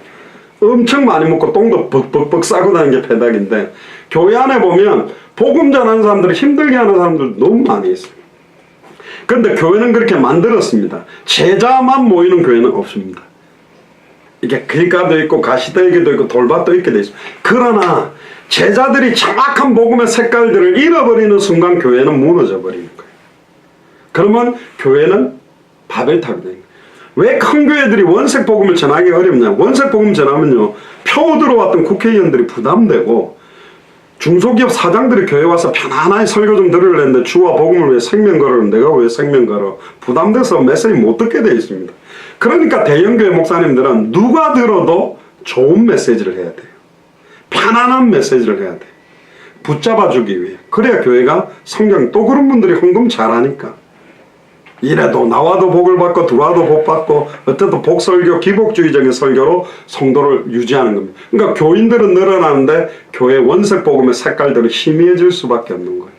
엄청 많이 먹고 똥도 벅벅벅 싸고 다니는 게 패닭인데, 교회 안에 보면 복음 전하는 사람들이 힘들게 하는 사람들 너무 많이 있어요. 그런데 교회는 그렇게 만들었습니다. 제자만 모이는 교회는 없습니다. 이게 길가도 있고 가시떨기도 있고 돌밭도 있게 돼 있습니다. 그러나 제자들이 정확한 복음의 색깔들을 잃어버리는 순간 교회는 무너져 버리는 거예요. 그러면 교회는 바벨탑이 되는 거예요. 왜 큰 교회들이 원색 복음을 전하기 어렵냐? 원색 복음 전하면요, 표 들어왔던 국회의원들이 부담되고 중소기업 사장들이 교회 와서 편안하게 설교 좀 들으려 했는데 주와 복음을 왜 생명 걸어? 내가 왜 생명 걸어? 부담돼서 메시지 못 듣게 되어 있습니다. 그러니까 대형교회 목사님들은 누가 들어도 좋은 메시지를 해야 돼요. 편안한 메시지를 해야 돼요. 붙잡아주기 위해. 그래야 교회가 성장. 또 그런 분들이 헌금 잘하니까. 이래도 나와도 복을 받고 들어와도 복 받고 어쨌든 복설교, 기복주의적인 설교로 성도를 유지하는 겁니다. 그러니까 교인들은 늘어나는데 교회 원색 복음의 색깔들은 희미해질 수밖에 없는 거예요.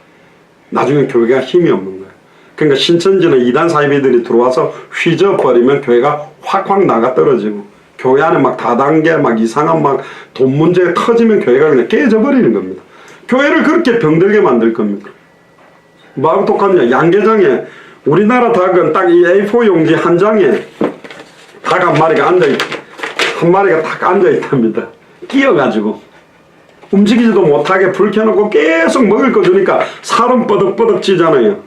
나중에 교회가 힘이 없는 거예요. 그러니까 신천지는 이단 사이비들이 들어와서 휘저어버리면 교회가 확확 나가 떨어지고 교회 안에 막 다단계 막 이상한 막 돈 문제 터지면 교회가 그냥 깨져버리는 겁니다. 교회를 그렇게 병들게 만들 겁니까? 뭐하고 똑같냐? 양계장에 우리나라 닭은 딱 이 A4 용지 한 장에 닭 한 마리가 한 마리가 딱 앉아있답니다. 끼어가지고 움직이지도 못하게 불 켜놓고 계속 먹을 거 주니까 살은 뻐덕뻐덕 찌잖아요.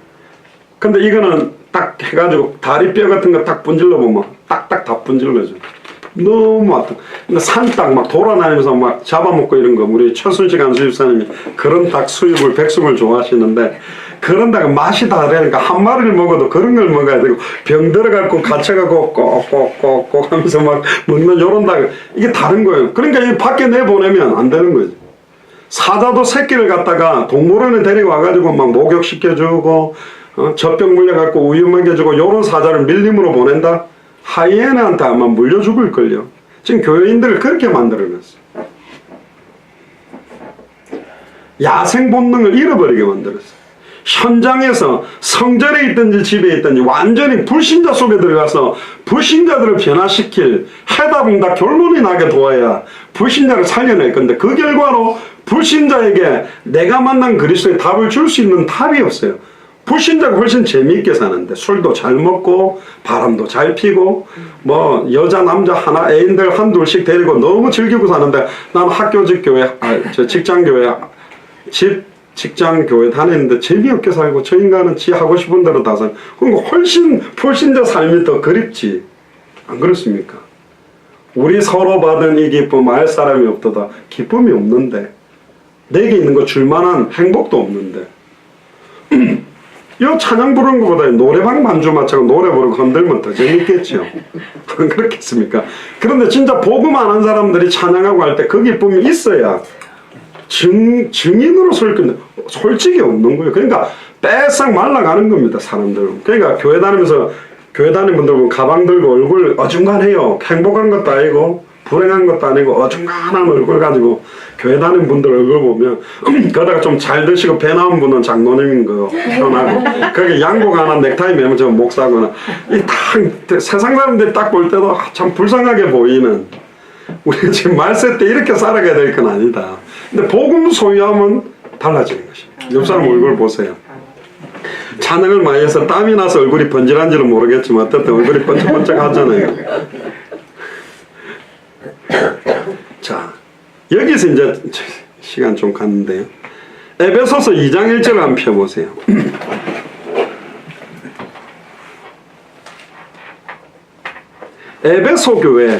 근데 이거는 딱 해가지고 다리뼈 같은 거 딱 분질러 보면 딱딱 다 분질러줘. 너무 아파. 근데 산닭 막 돌아다니면서 막 잡아먹고 이런 거, 우리 최순식 안수집사님이 그런 닭 수입을, 백숙을 좋아하시는데, 그런 닭은 맛이 다르니까 한 마리를 먹어도 그런 걸 먹어야 되고, 병 들어갖고 갇혀갖고 꼭꼭꼭꼭 하면서 막 먹는 요런 닭, 이게 다른 거예요. 그러니까 이 밖에 내보내면 안 되는 거죠. 사자도 새끼를 갖다가 동물원에 데리고 와가지고 막 목욕시켜주고, 젖병 물려갖고 우유 먹여주고, 요런 사자를 밀림으로 보낸다? 하이에나한테 아마 물려 죽을걸요. 지금 교회인들을 그렇게 만들어놨어요. 야생 본능을 잃어버리게 만들었어요. 현장에서 성전에 있든지 집에 있든지 완전히 불신자 속에 들어가서 불신자들을 변화시킬 해답응답 결론이 나게 도와야 불신자를 살려낼 건데, 그 결과로 불신자에게 내가 만난 그리스도의 답을 줄 수 있는 답이 없어요. 불신자가 훨씬 재미있게 사는데 술도 잘 먹고 바람도 잘 피고 뭐 여자 남자 하나 애인들 한둘씩 데리고 너무 즐기고 사는데, 난 학교직 교회 직장 교회 직장 교회 다니는데 재미없게 살고 저 인간은 지 하고 싶은 대로 다 살고, 그러니까 훨씬 불신자 삶이 더 그립지. 안 그렇습니까? 우리 서로 받은 이 기쁨 알 사람이 없도다. 기쁨이 없는데, 내게 있는 거 줄만한 행복도 없는데, 이 찬양 부르는 것보다 노래방 반주 맞춰서 노래 부르고 흔들면 더 재밌겠죠. 안 그렇겠습니까? 그런데 진짜 복음 안 한 사람들이 찬양하고 할 때 그 기쁨이 있어야 증인으로 설 건데 솔직히 없는 거예요. 그러니까 빼싹 말라가는 겁니다, 사람들은. 그러니까 교회 다니면서 교회 다니는 분들 보면 가방 들고 얼굴 어중간해요. 행복한 것도 아니고 불행한 것도 아니고 어중간한 얼굴 가지고 교회 다니는 분들 얼굴 보면 그러다가 좀 잘 드시고 배 나온 분은 장로님인 거 편하고, 그게 양복 하나 넥타이 매면 저 목사거나, 이 딱 세상 사람들이 딱 볼 때도 참 불쌍하게 보이는, 우리가 지금 말세 때 이렇게 살아가야 될 건 아니다. 근데 복음 소유하면 달라지는 것입니다. 옆 사람 얼굴 보세요. 찬양을 많이 해서 땀이 나서 얼굴이 번질한지는 모르겠지만 어쨌든 얼굴이 번쩍번쩍 하잖아요. 자, 여기서 이제 시간 좀 갔는데요. 에베소서 2장 1절을 한번 펴보세요. 에베소 교회,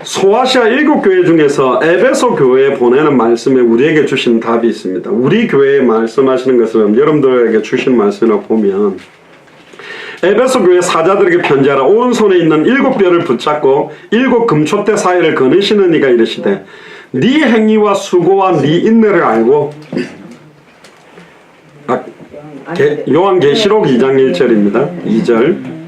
소아시아 7교회 중에서 에베소 교회에 보내는 말씀에 우리에게 주신 답이 있습니다. 우리 교회에 말씀하시는 것을 여러분들에게 주신 말씀을 보면, 에베소 교회 사자들에게 편지하라. 오른손에 있는 7뼈를 붙잡고 7 금촛대 사이를 거느시는 이가 이르시되, 네 행위와 수고와 네 인내를 알고, 요한계시록 2장 1절입니다. 2절.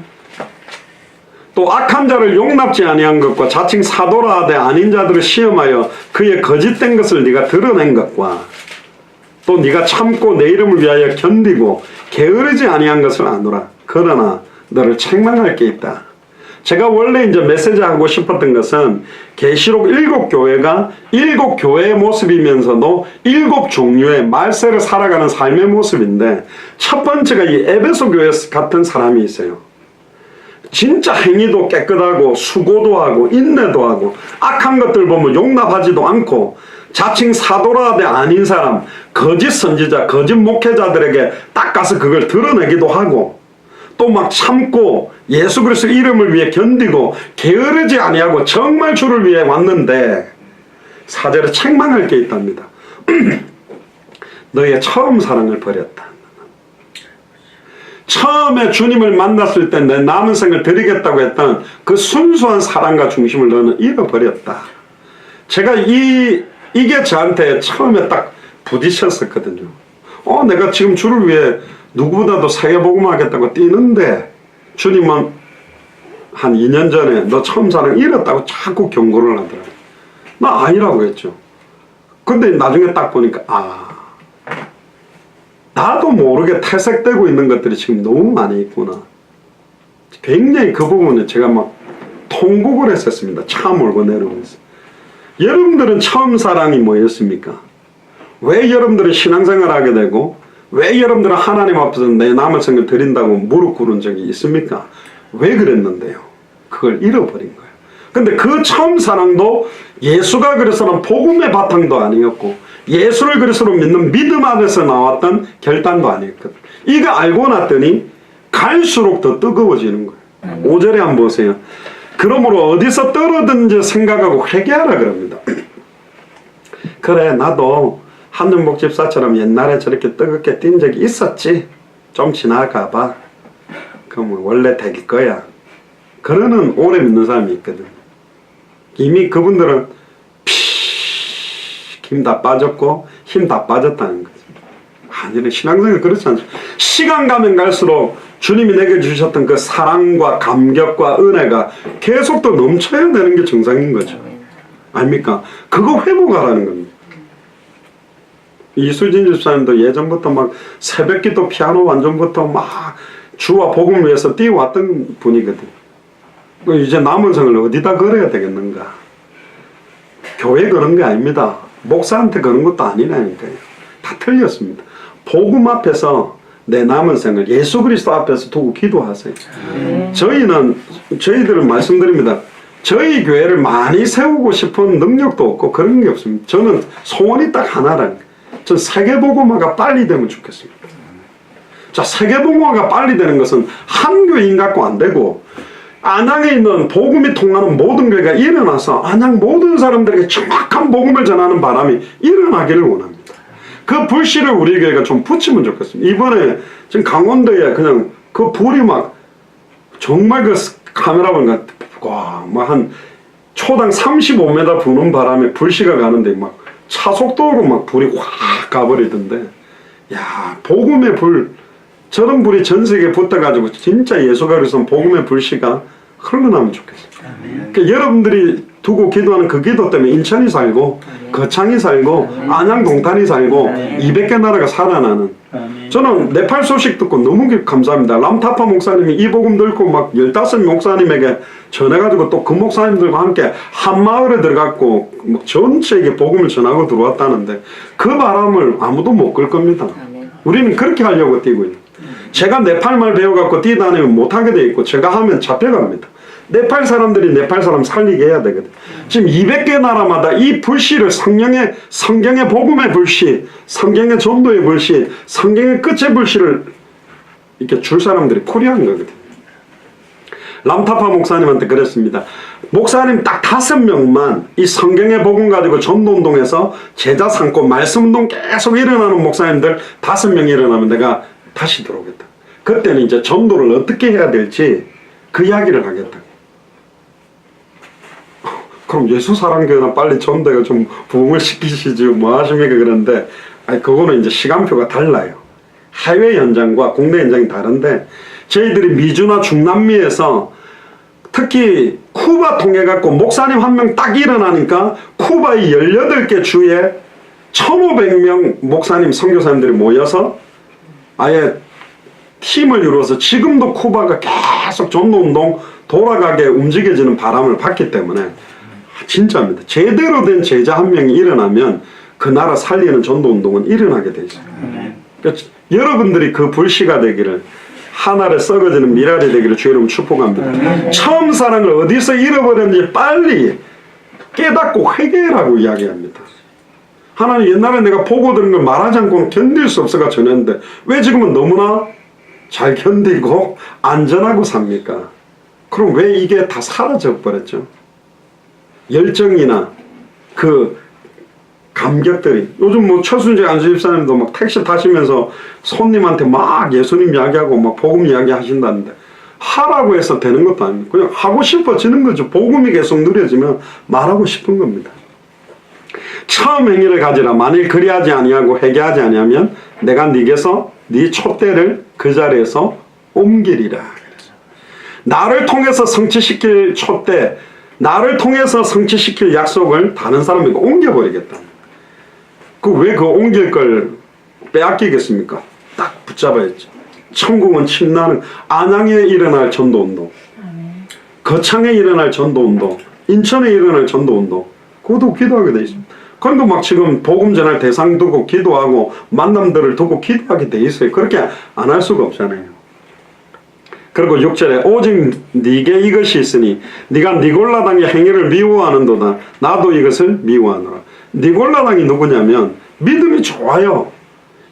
또 악한 자를 용납지 아니한 것과 자칭 사도라 하되 아닌 자들을 시험하여 그의 거짓된 것을 네가 드러낸 것과, 또 네가 참고 내 이름을 위하여 견디고 게으르지 아니한 것을 아노라. 그러나 너를 책망할 게 있다. 제가 원래 이제 메시지 하고 싶었던 것은 계시록 7교회가 7교회의 모습이면서도 7종류의 말세를 살아가는 삶의 모습인데, 첫 번째가 이 에베소 교회 같은 사람이 있어요. 진짜 행위도 깨끗하고 수고도 하고 인내도 하고 악한 것들 보면 용납하지도 않고 자칭 사도라되 아닌 사람, 거짓 선지자, 거짓 목회자들에게 딱 가서 그걸 드러내기도 하고, 또 막 참고 예수 그리스도 이름을 위해 견디고 게으르지 아니하고 정말 주를 위해 왔는데, 4절에 책망할 게 있답니다. 너의 처음 사랑을 버렸다. 처음에 주님을 만났을 때 내 남은 생을 드리겠다고 했던 그 순수한 사랑과 중심을 너는 잃어버렸다. 제가 이게 저한테 처음에 딱 부딪혔었거든요. 내가 지금 주를 위해 누구보다도 세계복음 하겠다고 뛰는데 주님은 한 2년 전에 너 처음 사랑 잃었다고 자꾸 경고를 하더라고요. 나 아니라고 했죠. 근데 나중에 딱 보니까 나도 모르게 퇴색되고 있는 것들이 지금 너무 많이 있구나. 굉장히 그 부분에 제가 막 통곡을 했었습니다. 차 몰고 내려오면서. 여러분들은 처음 사랑이 뭐였습니까? 왜 여러분들은 신앙생활을 하게 되고 왜 여러분들은 하나님 앞에서 내 남은 생을 드린다고 무릎 꿇은 적이 있습니까? 왜 그랬는데요? 그걸 잃어버린 거예요. 근데 그 처음 사랑도 예수가 그래서는 복음의 바탕도 아니었고 예수를 그리스도로 믿는 믿음 안에서 나왔던 결단도 아니었거든요. 이거 알고 났더니 갈수록 더 뜨거워지는 거예요. 5절에 한번 보세요. 그러므로 어디서 떨어든지 생각하고 회개하라 그럽니다. 그래, 나도 한준복 집사처럼 옛날에 저렇게 뜨겁게 뛴 적이 있었지. 좀 지나가봐. 그러면 원래 될 거야. 그러는 오래 믿는 사람이 있거든. 이미 그분들은 힘 다 빠졌고 힘 다 빠졌다는 거죠. 아니네, 신앙생활 그렇지 않습니다. 시간 가면 갈수록 주님이 내게 주셨던 그 사랑과 감격과 은혜가 계속 더 넘쳐야 되는 게 정상인 거죠. 아닙니까? 그거 회복하라는 겁니다. 이수진 집사님도 예전부터 막 새벽기도 피아노 완전부터 막 주와 복음을 위해서 뛰어왔던 분이거든. 이제 남은 생을 어디다 걸어야 되겠는가? 교회 그런 게 아닙니다. 목사한테 그런 것도 아니라니까요. 다 틀렸습니다. 복음 앞에서 내 남은 생을 예수 그리스도 앞에서 두고 기도하세요. 저희들은 말씀드립니다. 저희 교회를 많이 세우고 싶은 능력도 없고 그런 게 없습니다. 저는 소원이 딱 하나라니까. 전 세계복음화가 빨리 되면 좋겠습니다. 자, 세계복음화가 빨리 되는 것은 한 교인 갖고 안 되고 안양에 있는 복음이 통하는 모든 교회가 일어나서 안양 모든 사람들에게 정확한 복음을 전하는 바람이 일어나기를 원합니다. 그 불씨를 우리 교회가 좀 붙이면 좋겠습니다. 이번에 지금 강원도에 그냥 그 불이 막 정말 그 카메라 보니까 막 한 초당 35m 부는 바람에 불씨가 가는데 막 차속도로 막 불이 확 가버리던데, 야, 복음의 불, 저런 불이 전 세계에 붙어가지고 진짜 예수가 그래서 복음의 불씨가 흘러나면 좋겠어요. 그러니까 여러분들이 두고 기도하는 그 기도 때문에 인천이 살고 거창이 살고 안양 동탄이 살고 200개 나라가 살아나는. 저는 네팔 소식 듣고 너무 감사합니다. 람타파 목사님이 이 복음 듣고 막 15 목사님에게 전해가지고 또 그 목사님들과 함께 한 마을에 들어갔고 전체에게 복음을 전하고 들어왔다는데 그 바람을 아무도 못 끌 겁니다. 우리는 그렇게 하려고 뛰고 있는. 제가 네팔말 배워갖고 뛰다니면 못하게 돼 있고 제가 하면 잡혀갑니다. 네팔 사람들이 네팔 사람 살리게 해야 되거든. 지금 200개 나라마다 이 불씨를 성경의 복음의 불씨, 성경의 전도의 불씨, 성경의 끝의 불씨를 이렇게 줄 사람들이 코리아인 거거든. 람타파 목사님한테 그랬습니다. 목사님 딱 5명만 이 성경의 복음 가지고 전도운동에서 제자 삼고 말씀운동 계속 일어나는 목사님들 5명 일어나면 내가 다시 들어오겠다. 그때는 이제 전도를 어떻게 해야 될지 그 이야기를 하겠다. 그럼 예수사랑교회나 빨리 전도가 좀 부흥을 시키시지 뭐 하십니까? 그런데 아니 그거는 이제 시간표가 달라요. 해외 현장과 국내 현장이 다른데 저희들이 미주나 중남미에서 특히 쿠바 통해 갖고 목사님 한 명 딱 일어나니까 쿠바의 18개 주에 1500명 목사님 선교사님들이 모여서 아예 팀을 이루어서 지금도 쿠바가 계속 전도운동 돌아가게 움직여지는 바람을 받기 때문에 진짜입니다. 제대로 된 제자 한 명이 일어나면 그 나라 살리는 전도운동은 일어나게 돼 있어요. 그러니까 여러분들이 그 불씨가 되기를, 하나를 썩어지는 미랄이 되기를 주의 이름으로 축복합니다. 처음 사랑을 어디서 잃어버렸는지 빨리 깨닫고 회개라고 이야기합니다. 하나님, 옛날에 내가 보고 들은 걸 말하지 않고는 견딜 수 없어가 전했는데 왜 지금은 너무나 잘 견디고 안전하고 삽니까? 그럼 왜 이게 다 사라져 버렸죠? 열정이나 그 감격들이, 요즘 뭐 최순재 안수 집사님도 막 택시 타시면서 손님한테 막 예수님 이야기하고 막 복음 이야기 하신다는데, 하라고 해서 되는 것도 아닙니다. 그냥 하고 싶어지는 거죠. 복음이 계속 누려지면 말하고 싶은 겁니다. 처음 행위를 가지라. 만일 그리하지 아니하고 회개하지 아니하면 내가 네게서 네 촛대를 그 자리에서 옮기리라. 나를 통해서 성취시킬 촛대, 나를 통해서 성취시킬 약속을 다른 사람에게 옮겨버리겠다. 왜 그 옮길 걸 빼앗기겠습니까? 딱 붙잡아야죠. 천국은 침나는, 안양에 일어날 전도운동, 거창에 일어날 전도운동, 인천에 일어날 전도운동, 그것도 기도하게 돼 있습니다. 그러니까 막 지금 복음 전할 대상 두고 기도하고 만남들을 두고 기도하게 돼 있어요. 그렇게 안 할 수가 없잖아요. 그리고 6절에 오직 네게 이것이 있으니 네가 니골라당의 행위를 미워하는도다. 나도 이것을 미워하노라. 니골라당이 누구냐면 믿음이 좋아요.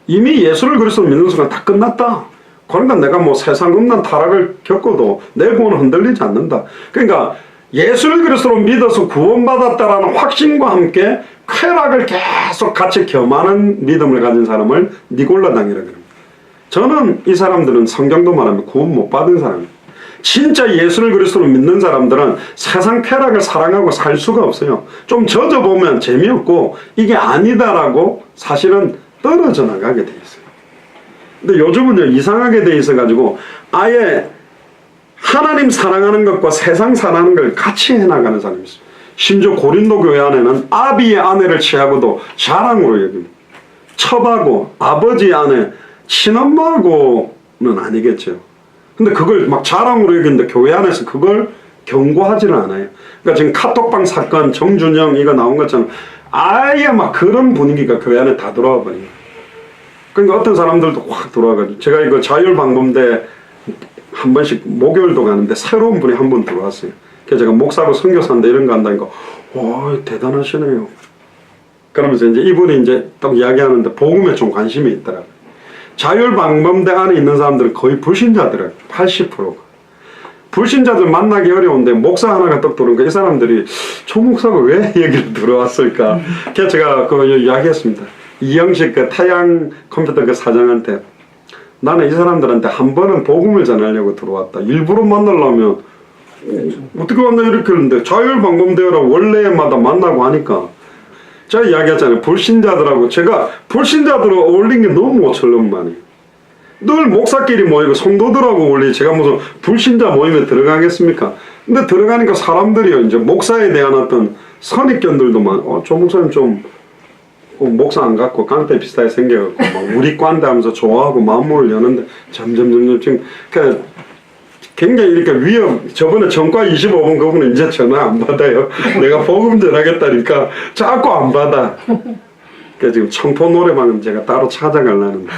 이미 예수를 그리스도 믿는 순간 다 끝났다. 그러니까 내가 뭐 세상 음란 타락을 겪어도 내 구원은 흔들리지 않는다. 그러니까 예수를 그리스도로 믿어서 구원받았다라는 확신과 함께 쾌락을 계속 같이 겸하는 믿음을 가진 사람을 니골라당이라고 합니다. 저는 이 사람들은 성경도 말하면 구원 못 받은 사람입니다. 진짜 예수를 그리스도로 믿는 사람들은 세상 쾌락을 사랑하고 살 수가 없어요. 좀 젖어보면 재미없고 이게 아니다라고 사실은 떨어져 나가게 돼 있어요. 근데 요즘은요, 이상하게 돼 있어가지고 아예 하나님 사랑하는 것과 세상 사랑하는 걸 같이 해나가는 사람이 있어요. 심지어 고린도 교회 안에는 아비의 아내를 취하고도 자랑으로 여깁니다. 첩하고 아버지의 아내, 친엄마하고는 아니겠죠. 근데 그걸 막 자랑으로 여기는데 교회 안에서 그걸 경고하지는 않아요. 그러니까 지금 카톡방 사건, 정준영 이거 나온 것처럼 아예 막 그런 분위기가 교회 안에 다 들어와 버려요. 그러니까 어떤 사람들도 확 들어와가지고, 제가 이거 자율방범대 한 번씩 목요일도 가는데 새로운 분이 한 분 들어왔어요. 그래서 제가 목사고 선교사인데 이런 거 한다니까, 와, 대단하시네요. 그러면서 이제 이분이 이제 딱 이야기하는데 복음에 좀 관심이 있더라고요. 자율방범대 안에 있는 사람들은 거의 불신자들이에요. 80%가. 불신자들 만나기 어려운데 목사 하나가 떡 들어오니까 이 사람들이 저 목사가 왜 여기를 들어왔을까? 그래서 제가 그 이야기했습니다. 이영식 그 태양 컴퓨터 그 사장한테, 나는 이 사람들한테 한 번은 복음을 전하려고 들어왔다. 일부러 만나려면 어떻게 만나 이렇게 하는데 자율방범대회라 원래마다 만나고 하니까. 제가 이야기했잖아요. 불신자들하고 제가 불신자들하고 어울린 게 너무 오철럼만이. 늘 목사끼리 모이고 성도들하고 어울리, 제가 무슨 불신자 모임에 들어가겠습니까? 근데 들어가니까 사람들이요, 이제 목사에 대한 어떤 선입견들도 많아. 저 목사님 좀 목사 안 갖고 깡패 비슷하게 생겨갖고 막 우리 관대 하면서 좋아하고 마음문을 여는데 점점 지금 그러니까 굉장히 이렇게 위험. 저번에 전과 25번 그분은 이제 전화 안 받아요. 내가 복음 전하겠다니까 자꾸 안 받아. 그러니까 지금 청포 노래방은 제가 따로 찾아가려는데,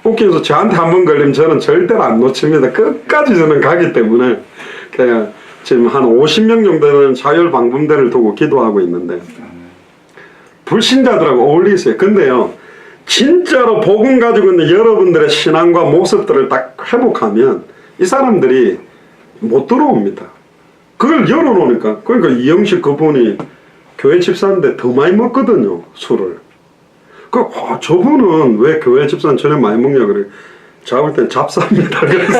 웃겨서 저한테 한 번 걸리면 저는 절대로 안 놓칩니다. 끝까지 저는 가기 때문에. 그냥 지금 한 50명 정도 되는 자율방범대를 두고 기도하고 있는데 불신자들하고 어울리세요. 근데요, 진짜로 복음 가지고 있는 여러분들의 신앙과 모습들을 딱 회복하면 이 사람들이 못 들어옵니다. 그걸 열어놓으니까. 그러니까 이영식 그분이 교회 집사인데 더 많이 먹거든요, 술을. 저분은 왜 교회 집사는 전혀 많이 먹냐 그래. 제가 볼 땐 잡사입니다. 그래서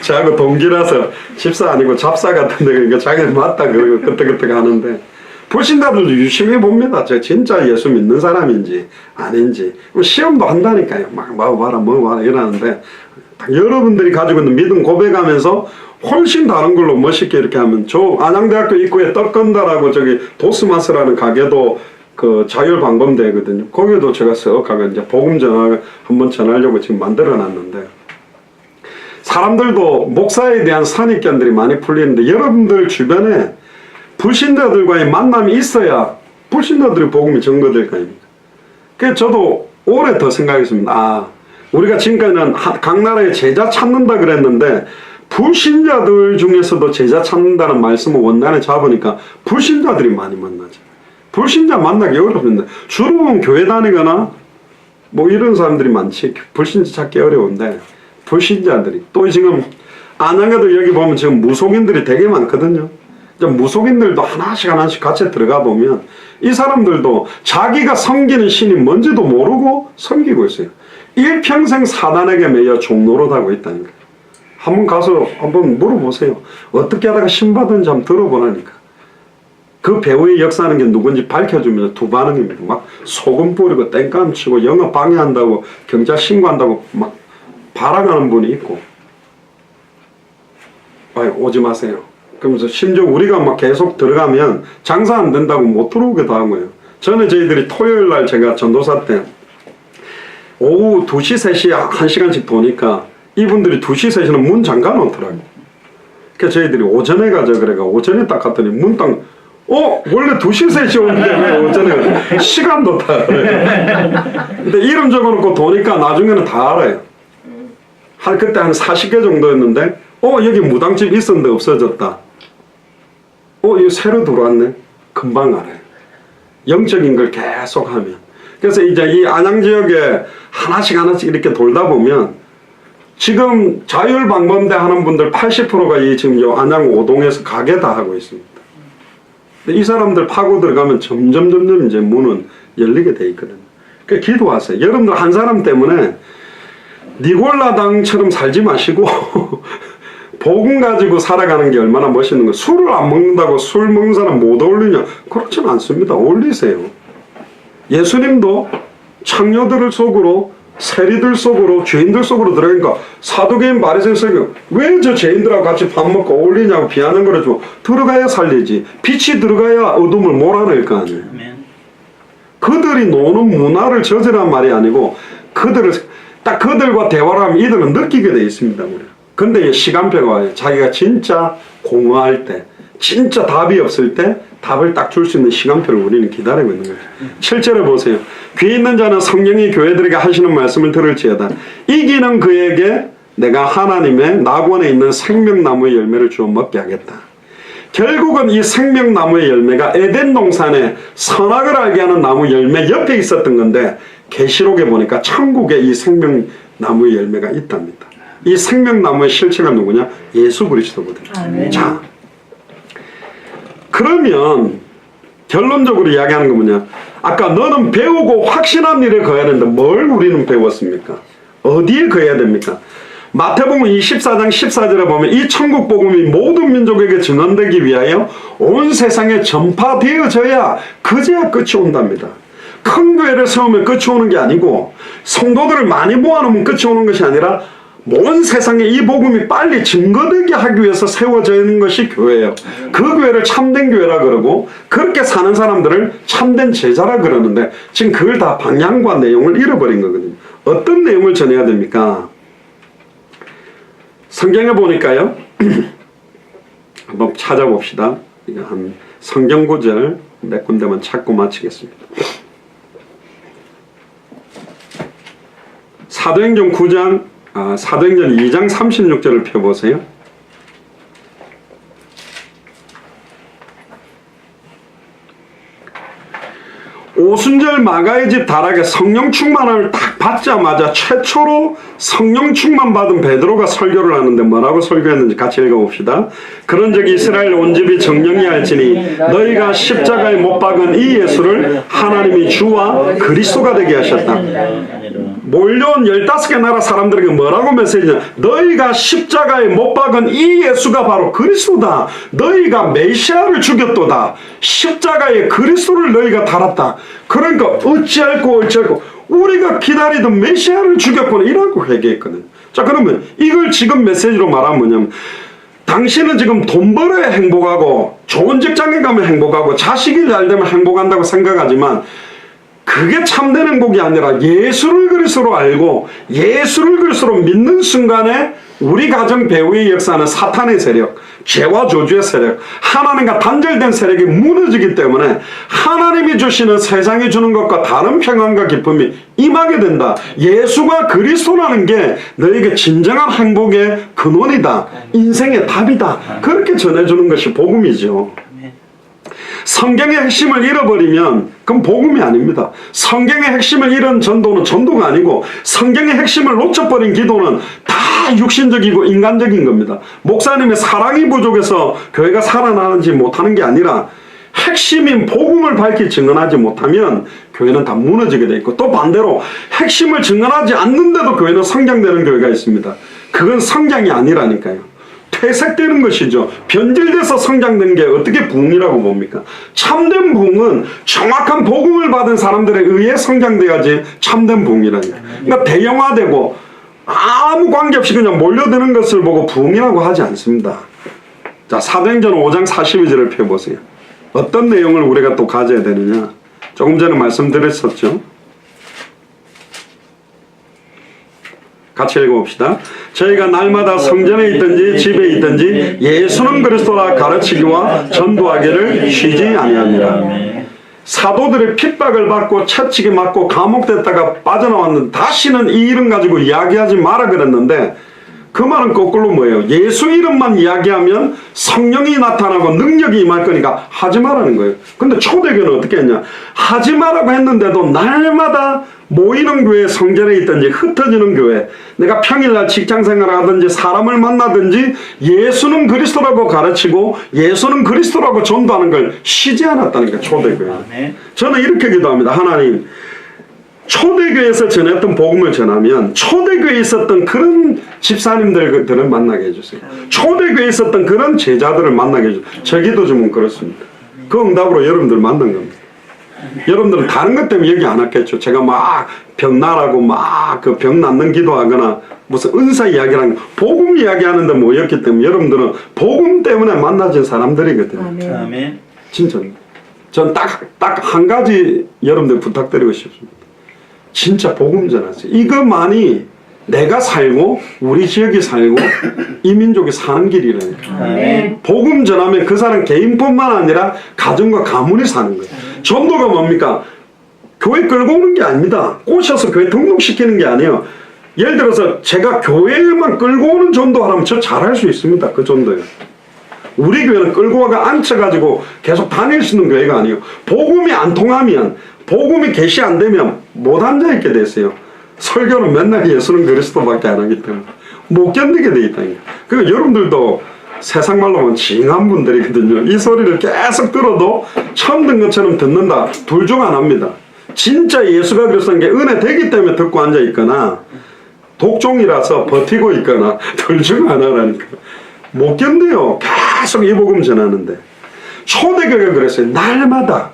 저하고 동기라서 집사 아니고 잡사 같은데, 그러니까 자기는 맞다 그러고 그때그때 하는데, 불신자들도 유심히 봅니다. 제가 진짜 예수 믿는 사람인지 아닌지. 시험도 한다니까요. 막 뭐 봐라 이러는데, 여러분들이 가지고 있는 믿음 고백하면서 훨씬 다른 걸로 멋있게 이렇게 하면, 저 안양대학교 입구에 떡건다라고 저기 도스마스라는 가게도 그 자율방범대거든요. 거기도 제가 쓱 가면 이제 복음 전화 한번 전하려고 지금 만들어 놨는데, 사람들도 목사에 대한 선입견들이 많이 풀리는데 여러분들 주변에 불신자들과의 만남이 있어야 불신자들의 복음이 증거될 거 아닙니까? 그래서 저도 올해 더 생각했습니다. 아, 우리가 지금까지는 각 나라에 제자 찾는다 그랬는데 불신자들 중에서도 제자 찾는다는 말씀을 원단에 잡으니까 불신자들이 많이 만나죠. 불신자 만나기 어렵습니다. 주로 보면 교회 다니거나 뭐 이런 사람들이 많지 불신자 찾기 어려운데 불신자들이 또 지금 안양에도 여기 보면 지금 무속인들이 되게 많거든요. 무속인들도 하나씩 같이 들어가 보면 이 사람들도 자기가 섬기는 신이 뭔지도 모르고 섬기고 있어요. 일평생 사단에게 매여 종노릇하고 있다는 거예요. 한번 가서 한번 물어보세요. 어떻게 하다가 신받은지 한번 들어보라니까. 그 배우의 역사하는 게 누군지 밝혀주면서 두 반응입니다. 막 소금 뿌리고 땡깡 치고 영업 방해한다고 경찰 신고한다고 막 발악하는 분이 있고, 아유 오지 마세요. 그러면서 심지어 우리가 막 계속 들어가면 장사 안 된다고 못 들어오기도 한 거예요. 전에 저희들이 토요일 날 제가 전도사 때 오후 2시, 3시에 1시간씩 도니까 이분들이 2시, 3시는 문 잠가 놓더라고요. 그래서 저희들이 오전에 가자 그래가 오전에 딱 갔더니 문 딱 원래 2시, 3시 오는데 왜 오전에 시간도 다 그래요. 근데 이름 적어놓고 도니까 나중에는 다 알아요. 그때 한 40개 정도였는데 여기 무당집 있었는데 없어졌다. 이거 새로 들어왔네. 금방 알아요. 영적인 걸 계속 하면. 그래서 이제 이 안양 지역에 하나씩 이렇게 돌다 보면 지금 자율방범대 하는 분들 80%가 이 지금 요 안양 5동에서 가게 다 하고 있습니다. 근데 이 사람들 파고 들어가면 점점 이제 문은 열리게 돼 있거든요. 그러니까 기도하세요. 여러분들 한 사람 때문에 니골라당처럼 살지 마시고 복음 가지고 살아가는 게 얼마나 멋있는 거. 술을 안 먹는다고 술 먹는 사람 못 어울리냐? 그렇지는 않습니다. 어울리세요. 예수님도 창녀들 속으로 세리들 속으로 죄인들 속으로 들어가니까 사두개인 바리새인들이 왜 저 죄인들하고 같이 밥 먹고 어울리냐고 비하는 거를 좀 들어가야 살리지. 빛이 들어가야 어둠을 몰아낼 거 아니에요. 그들이 노는 문화를 저지란 말이 아니고 그들과 대화를 하면 이들은 느끼게 돼 있습니다. 근데 시간표가 와요. 자기가 진짜 공허할 때, 진짜 답이 없을 때 답을 딱 줄 수 있는 시간표를 우리는 기다리고 있는 거죠. 7절에 보세요. 귀 있는 자는 성령이 교회들에게 하시는 말씀을 들을지어다. 이기는 그에게 내가 하나님의 낙원에 있는 생명나무의 열매를 주어 먹게 하겠다. 결국은 이 생명나무의 열매가 에덴 동산에 선악을 알게 하는 나무 열매 옆에 있었던 건데 계시록에 보니까 천국에 이 생명나무의 열매가 있답니다. 이 생명나무의 실체가 누구냐? 예수 그리스도거든요. 자, 그러면 결론적으로 이야기하는 건 뭐냐? 아까 너는 배우고 확신한 일에 거해야 되는데 뭘 우리는 배웠습니까? 어디에 거해야 됩니까? 마태복음 24장 14절에 보면 이 천국 복음이 모든 민족에게 증언되기 위하여 온 세상에 전파되어져야 그제야 끝이 온답니다. 큰 교회를 세우면 끝이 오는 게 아니고 성도들을 많이 모아놓으면 끝이 오는 것이 아니라 온 세상에 이 복음이 빨리 증거되게 하기 위해서 세워져 있는 것이 교회예요. 그 교회를 참된 교회라 그러고 그렇게 사는 사람들을 참된 제자라 그러는데 지금 그걸 다 방향과 내용을 잃어버린 거거든요. 어떤 내용을 전해야 됩니까? 성경에 보니까요. 한번 찾아봅시다. 이거 한 성경 구절 몇 군데만 찾고 마치겠습니다. 사도행전 2장 36절을 펴보세요. 오순절 마가의 집 다락에 성령 충만을 딱 받자마자 최초로 성령 충만 받은 베드로가 설교를 하는데 뭐라고 설교했는지 같이 읽어봅시다. 그런즉 이스라엘 온 집이 정령이 알지니 너희가 십자가에 못 박은 이 예수를 하나님이 주와 그리스도가 되게 하셨다. 몰려온 15개 나라 사람들에게 뭐라고 메시지냐? 너희가 십자가에 못 박은 이 예수가 바로 그리스도다. 너희가 메시아를 죽였도다. 십자가에 그리스도를 너희가 달았다. 그러니까 어찌할꼬 우리가 기다리던 메시아를 죽였구나 이라고 회개했거든. 자, 그러면 이걸 지금 메시지로 말하면 뭐냐면 당신은 지금 돈 벌어야 행복하고 좋은 직장에 가면 행복하고 자식이 잘 되면 행복한다고 생각하지만 그게 참된 행복이 아니라 예수를 그리스도로 알고 예수를 그리스도로 믿는 순간에 우리 가정 배후의 역사는 사탄의 세력, 죄와 저주의 세력, 하나님과 단절된 세력이 무너지기 때문에 하나님이 주시는 세상이 주는 것과 다른 평안과 기쁨이 임하게 된다. 예수가 그리스도라는 게 너에게 진정한 행복의 근원이다. 인생의 답이다. 그렇게 전해주는 것이 복음이죠. 성경의 핵심을 잃어버리면 그건 복음이 아닙니다. 성경의 핵심을 잃은 전도는 전도가 아니고 성경의 핵심을 놓쳐버린 기도는 다 육신적이고 인간적인 겁니다. 목사님의 사랑이 부족해서 교회가 살아나는지 못하는 게 아니라 핵심인 복음을 밝히 증언하지 못하면 교회는 다 무너지게 돼 있고, 또 반대로 핵심을 증언하지 않는데도 교회는 성장되는 교회가 있습니다. 그건 성장이 아니라니까요. 퇴색되는 것이죠. 변질돼서 성장된 게 어떻게 부흥이라고 봅니까? 참된 부흥은 정확한 복음을 받은 사람들에 의해 성장돼야지 참된 부흥이라니까. 그러니까 대형화되고 아무 관계없이 그냥 몰려드는 것을 보고 부흥이라고 하지 않습니다. 자, 사도행전 5장 42절을 펴보세요. 어떤 내용을 우리가 또 가져야 되느냐? 조금 전에 말씀드렸었죠. 같이 읽어봅시다. 저희가 날마다 성전에 있든지 집에 있든지 예수는 그리스도라 가르치기와 전도하기를 쉬지 아니하니라. 사도들의 핍박을 받고 채찍이 맞고 감옥됐다가 빠져나왔는데 다시는 이 이름 가지고 이야기하지 마라 그랬는데, 그 말은 거꾸로 뭐예요? 예수 이름만 이야기하면 성령이 나타나고 능력이 임할 거니까 하지 말라는 거예요. 근데 초대교회는 어떻게 했냐? 하지 말라고 했는데도 날마다 모이는 교회, 성전에 있든지 흩어지는 교회, 내가 평일날 직장생활을 하든지 사람을 만나든지 예수는 그리스도라고 가르치고 예수는 그리스도라고 전도하는 걸 쉬지 않았다는 거예요. 초대교회. 저는 이렇게 기도합니다. 하나님, 초대교회에서 전했던 복음을 전하면 초대교회에 있었던 그런 집사님들을 만나게 해주세요. 초대교회에 있었던 그런 제자들을 만나게 해주세요. 저 기도 주면 그렇습니다. 그 응답으로 여러분들 만난 겁니다. 여러분들은 다른 것 때문에 얘기 안 했겠죠. 제가 막 병 나라고 막 그 병 낫는 기도하거나 무슨 은사 이야기랑 복음 이야기하는데 모였기 때문에 여러분들은 복음 때문에 만나진 사람들이거든요. 아멘. 진짜. 전 딱 한 가지 여러분들 부탁드리고 싶습니다. 진짜 복음 전하세요. 이것만이 내가 살고 우리 지역이 살고 이 민족이 사는 길이라니까. 복음 전하면 그 사람 개인뿐만 아니라 가정과 가문이 사는 거예요. 전도가 뭡니까? 교회 끌고 오는 게 아닙니다. 꼬셔서 교회 등록시키는 게 아니에요. 예를 들어서 제가 교회만 끌고 오는 전도하라면 저 잘할 수 있습니다. 그 전도요. 우리 교회는 끌고 와가 앉혀가지고 계속 다닐 수 있는 교회가 아니에요. 복음이 안 통하면, 복음이 계시 안 되면 못 앉아있게 됐어요. 설교는 맨날 예수는 그리스도밖에 안 하기 때문에 못 견디게 돼 있다니까. 그러니까 여러분들도 세상 말로 하면 징한 분들이거든요. 이 소리를 계속 들어도 처음 듣는 것처럼 듣는다. 둘 중 하나입니다. 진짜 예수가 그리스도인 게 은혜 되기 때문에 듣고 앉아있거나 독종이라서 버티고 있거나 둘 중 하나라니까. 못 견뎌요. 계속 이 복음 전하는데. 초대교회가 그랬어요. 날마다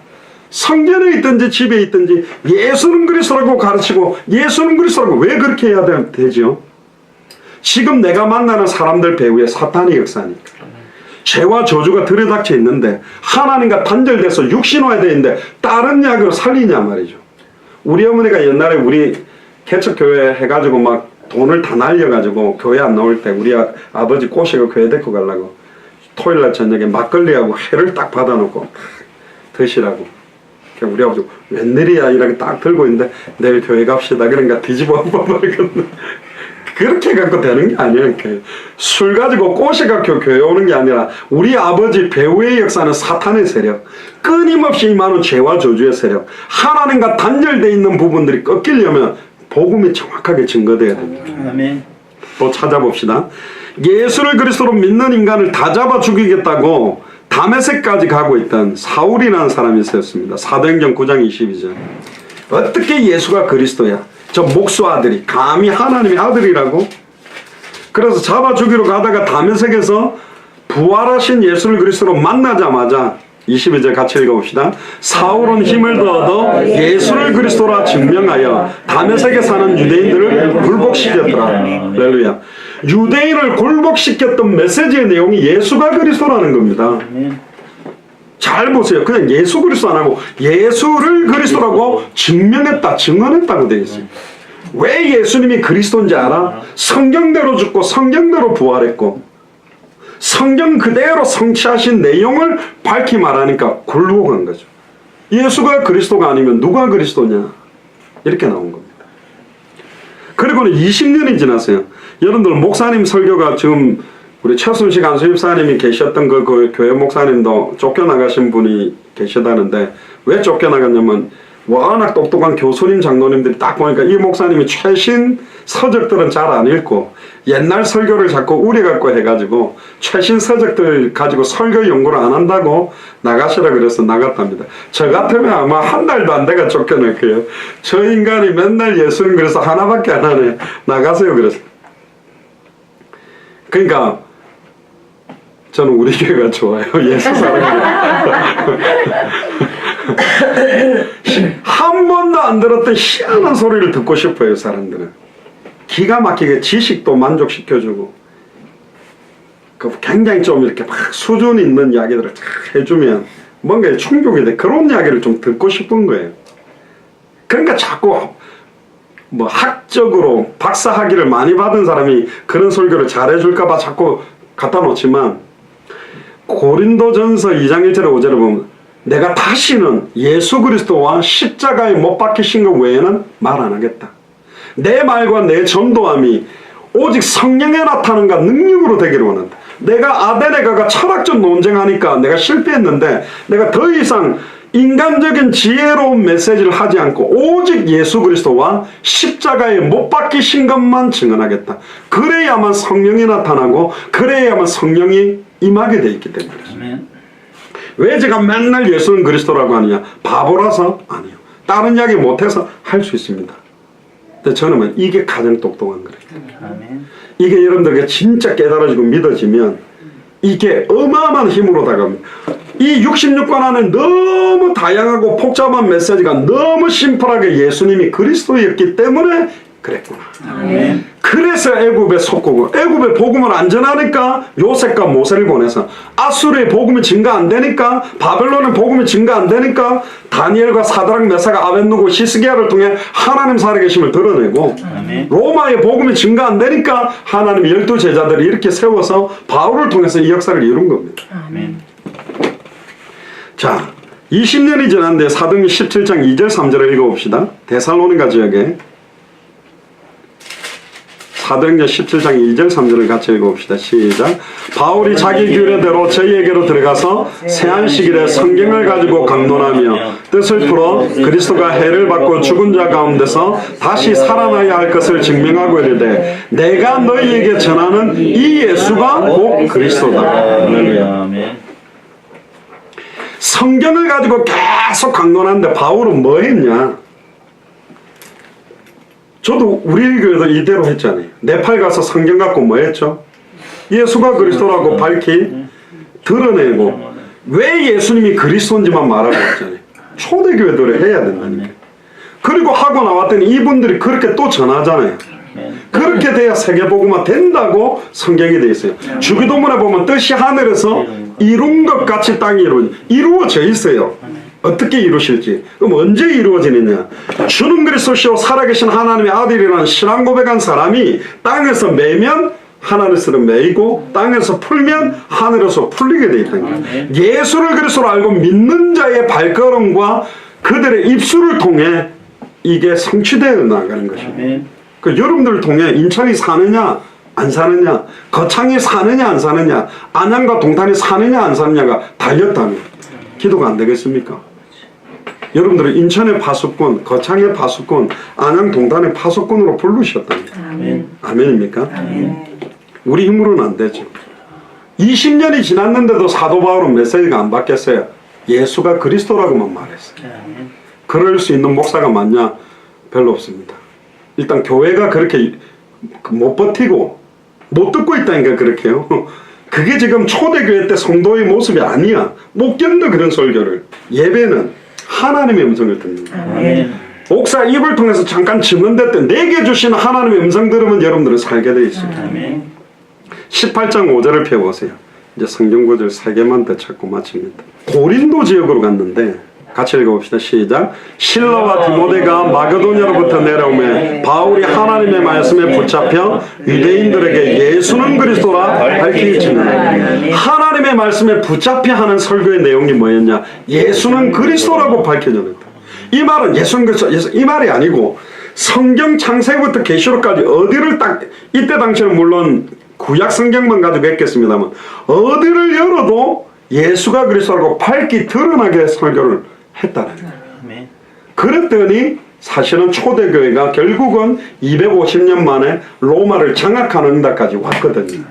성전에 있든지 집에 있든지 예수는 그리스도라고 가르치고 예수는 그리스도라고. 왜 그렇게 해야 되죠? 지금 내가 만나는 사람들 배후에 사탄의 역사니까. 죄와 저주가 들여닥쳐 있는데 하나님과 단절돼서 육신화되어 있는데 다른 약으로 살리냐 말이죠. 우리 어머니가 옛날에 우리 개척교회 해가지고 막 돈을 다 날려가지고 교회 안 나올 때 우리 아버지 꼬시고 교회 데리고 가려고 토요일날 저녁에 막걸리하고 회를 딱 받아놓고 드시라고. 우리 아버지 웬일이야 이렇게 딱 들고 있는데 내일 교회 갑시다. 그러니까 뒤집어 버리거든. 그렇게 갖고 되는 게 아니니까. 술 가지고 꼬셔갖고 교회 오는 게 아니라 우리 아버지 배후의 역사는 사탄의 세력, 끊임없이 임하는 죄와 저주의 세력, 하나님과 단절되어 있는 부분들이 꺾이려면 복음이 정확하게 증거돼야 됩니다. 아멘. 또 찾아봅시다. 예수를 그리스도로 믿는 인간을 다 잡아 죽이겠다고 다메섹까지 가고 있던 사울이라는 사람이 있었습니다. 사도행전 9장 22절. 어떻게 예수가 그리스도야? 저 목수 아들이 감히 하나님의 아들이라고? 그래서 잡아 죽이러 가다가 다메섹에서 부활하신 예수를 그리스도로 만나자마자 22절 같이 읽어봅시다. 사울은 힘을 얻어 예수를 그리스도라 증명하여 다메섹에 사는 유대인들을 굴복시켰더라. 할렐루야. 유대인을 굴복시켰던 메시지의 내용이 예수가 그리스도라는 겁니다. 잘 보세요. 그냥 예수 그리스도 안 하고 예수를 그리스도라고 증명했다, 증언했다고 되어 있어요. 왜 예수님이 그리스도인지 알아? 성경대로 죽고 성경대로 부활했고 성경 그대로 성취하신 내용을 밝히 말하니까 굴복한 거죠. 예수가 그리스도가 아니면 누가 그리스도냐? 이렇게 나온 겁니다. 그리고는 20년이 지났어요. 여러분들 목사님 설교가 지금 우리 최순식 안수집사님이 계셨던 그 교회 목사님도 쫓겨나가신 분이 계시다는데 왜 쫓겨나갔냐면 워낙 똑똑한 교수님 장로님들이 딱 보니까 이 목사님이 최신 서적들은 잘 안 읽고 옛날 설교를 자꾸 우려갖고 해가지고 최신 서적들 가지고 설교 연구를 안 한다고 나가시라 그래서 나갔답니다. 저 같으면 아마 한 달도 안 돼가 쫓겨날 거예요. 저 인간이 맨날 예수님 그래서 하나밖에 안 하네. 나가세요 그래서. 그러니까 저는 우리 교회가 좋아요. 예수 사랑해요. 한 번도 안 들었던 희한한 소리를 듣고 싶어요. 사람들은 기가 막히게 지식도 만족시켜주고 굉장히 좀 이렇게 막 수준 있는 이야기들을 쫙 해주면 뭔가 충족이 돼. 그런 이야기를 좀 듣고 싶은 거예요. 그러니까 자꾸 뭐 학적으로 박사학위를 많이 받은 사람이 그런 설교를 잘해줄까봐 자꾸 갖다 놓지만 고린도전서 2장 1절에 5절에 보면 내가 다시는 예수 그리스도와 십자가에 못 박히신 것 외에는 말 안 하겠다. 내 말과 내 전도함이 오직 성령의 나타남과 능력으로 되기를 원한다. 내가 아덴에 가가 철학적 논쟁하니까 내가 실패했는데 내가 더 이상 인간적인 지혜로운 메시지를 하지 않고 오직 예수 그리스도와 십자가에 못 박히신 것만 증언하겠다. 그래야만 성령이 나타나고 그래야만 성령이 임하게 돼 있기 때문에. 왜 제가 맨날 예수는 그리스도라고 하느냐? 바보라서? 아니요. 다른 이야기 못해서 할 수 있습니다. 근데 저는 이게 가장 똑똑한 거예요. 이게 여러분들에게 진짜 깨달아지고 믿어지면 이게 어마어마한 힘으로 다가옵니다. 이 66권 안에 너무 다양하고 복잡한 메시지가 너무 심플하게 예수님이 그리스도였기 때문에 그랬구나. 아멘. 그래서 애굽에 속고 애굽의 복음을 안 전하니까 요셉과 모세를 보내서 아수르의 복음이 증가 안 되니까 바벨론의 복음이 증가 안 되니까 다니엘과 사드락 메사가 아벳누고 히스기야를 통해 하나님 살아계심을 드러내고 아멘. 로마의 복음이 증가 안 되니까 하나님 12제자들을 이렇게 세워서 바울을 통해서 이 역사를 이룬 겁니다. 아멘. 자, 20년이 지났는데 사도행전 17장 2절 3절을 읽어봅시다. 데살로니가 지역에 사도행전 17장 2절 3절을 같이 읽어봅시다. 시작. 바울이 자기 규례대로 저희에게로 들어가서 세안식일에 성경을 가지고 강론하며 뜻을 풀어 그리스도가 해를 받고 죽은 자 가운데서 다시 살아나야 할 것을 증명하고 이르되 내가 너희에게 전하는 이 예수가 곧 그리스도다. 성경을 가지고 계속 강론하는데 바울은 뭐 했냐? 저도 우리 교회도 이대로 했잖아요. 네팔 가서 성경 갖고 뭐 했죠? 예수가 그리스도라고 밝히 드러내고 왜 예수님이 그리스도인지만 말하고 있잖아요. 초대교회들을 해야 된다니까. 그리고 하고 나왔더니 이분들이 그렇게 또 전하잖아요. 그렇게 돼야 세계복음화 된다고 성경이 되어 있어요. 주기도문에 보면 뜻이 하늘에서 이룬 것 같이 땅이 이루어져 있어요. 어떻게 이루실지. 그럼 언제 이루어지느냐? 주는 그리스도시요 살아계신 하나님의 아들이라는 신앙 고백한 사람이 땅에서 매면 하늘에서 매이고 땅에서 풀면 하늘에서 풀리게 돼 있다는 거예요. 예수를 그리스도로 알고 믿는 자의 발걸음과 그들의 입술을 통해 이게 성취되어 나가는 것입니다. 그 여러분들을 통해 인천이 사느냐 안 사느냐, 거창이 사느냐 안 사느냐, 안양과 동탄이 사느냐 안 사느냐가 달렸다면 기도가 안 되겠습니까? 여러분들은 인천의 파수꾼, 거창의 파수꾼, 안양 동탄의 파수꾼으로 부르셨답니다. 아멘. 아멘입니까? 아멘. 우리 힘으로는 안 되죠. 20년이 지났는데도 사도 바울은 메시지가 안 바뀌었어요. 예수가 그리스도라고만 말했어요. 아멘. 그럴 수 있는 목사가 많냐? 별로 없습니다. 일단 교회가 그렇게 못 버티고 못 듣고 있다니까 그렇게요. 그게 지금 초대교회 때 성도의 모습이 아니야. 못 견뎌 그런 설교를. 예배는 하나님의 음성을 듣는 거예요. 목사 입을 통해서 잠깐 증언됐던 내게 주신 하나님의 음성 들으면 여러분들은 살게 돼 있습니다. 18장 5절을 펴보세요. 이제 성경 구절 3개만 더 찾고 마칩니다. 고린도 지역으로 갔는데 같이 읽어봅시다. 시작. 실라와 디모데가 마게도냐로부터 내려오매 바울이 하나님의 말씀에 붙잡혀 유대인들에게 예수는 그리스도라 밝히지는 하나님의 말씀에 붙잡혀 하는 설교의 내용이 뭐였냐? 예수는 그리스도라고 밝혀졌다. 이 말은 예수는 그리스도 이 말이 아니고 성경 창세기부터 계시록까지 어디를 딱 이때 당시에는 물론 구약 성경만 가지고 했겠습니다만 어디를 열어도 예수가 그리스도라고 밝히 드러나게 설교를 했다는 거예요. 그랬더니 사실은 초대교회가 결국은 250년 만에 로마를 장악하는 데까지 왔거든요.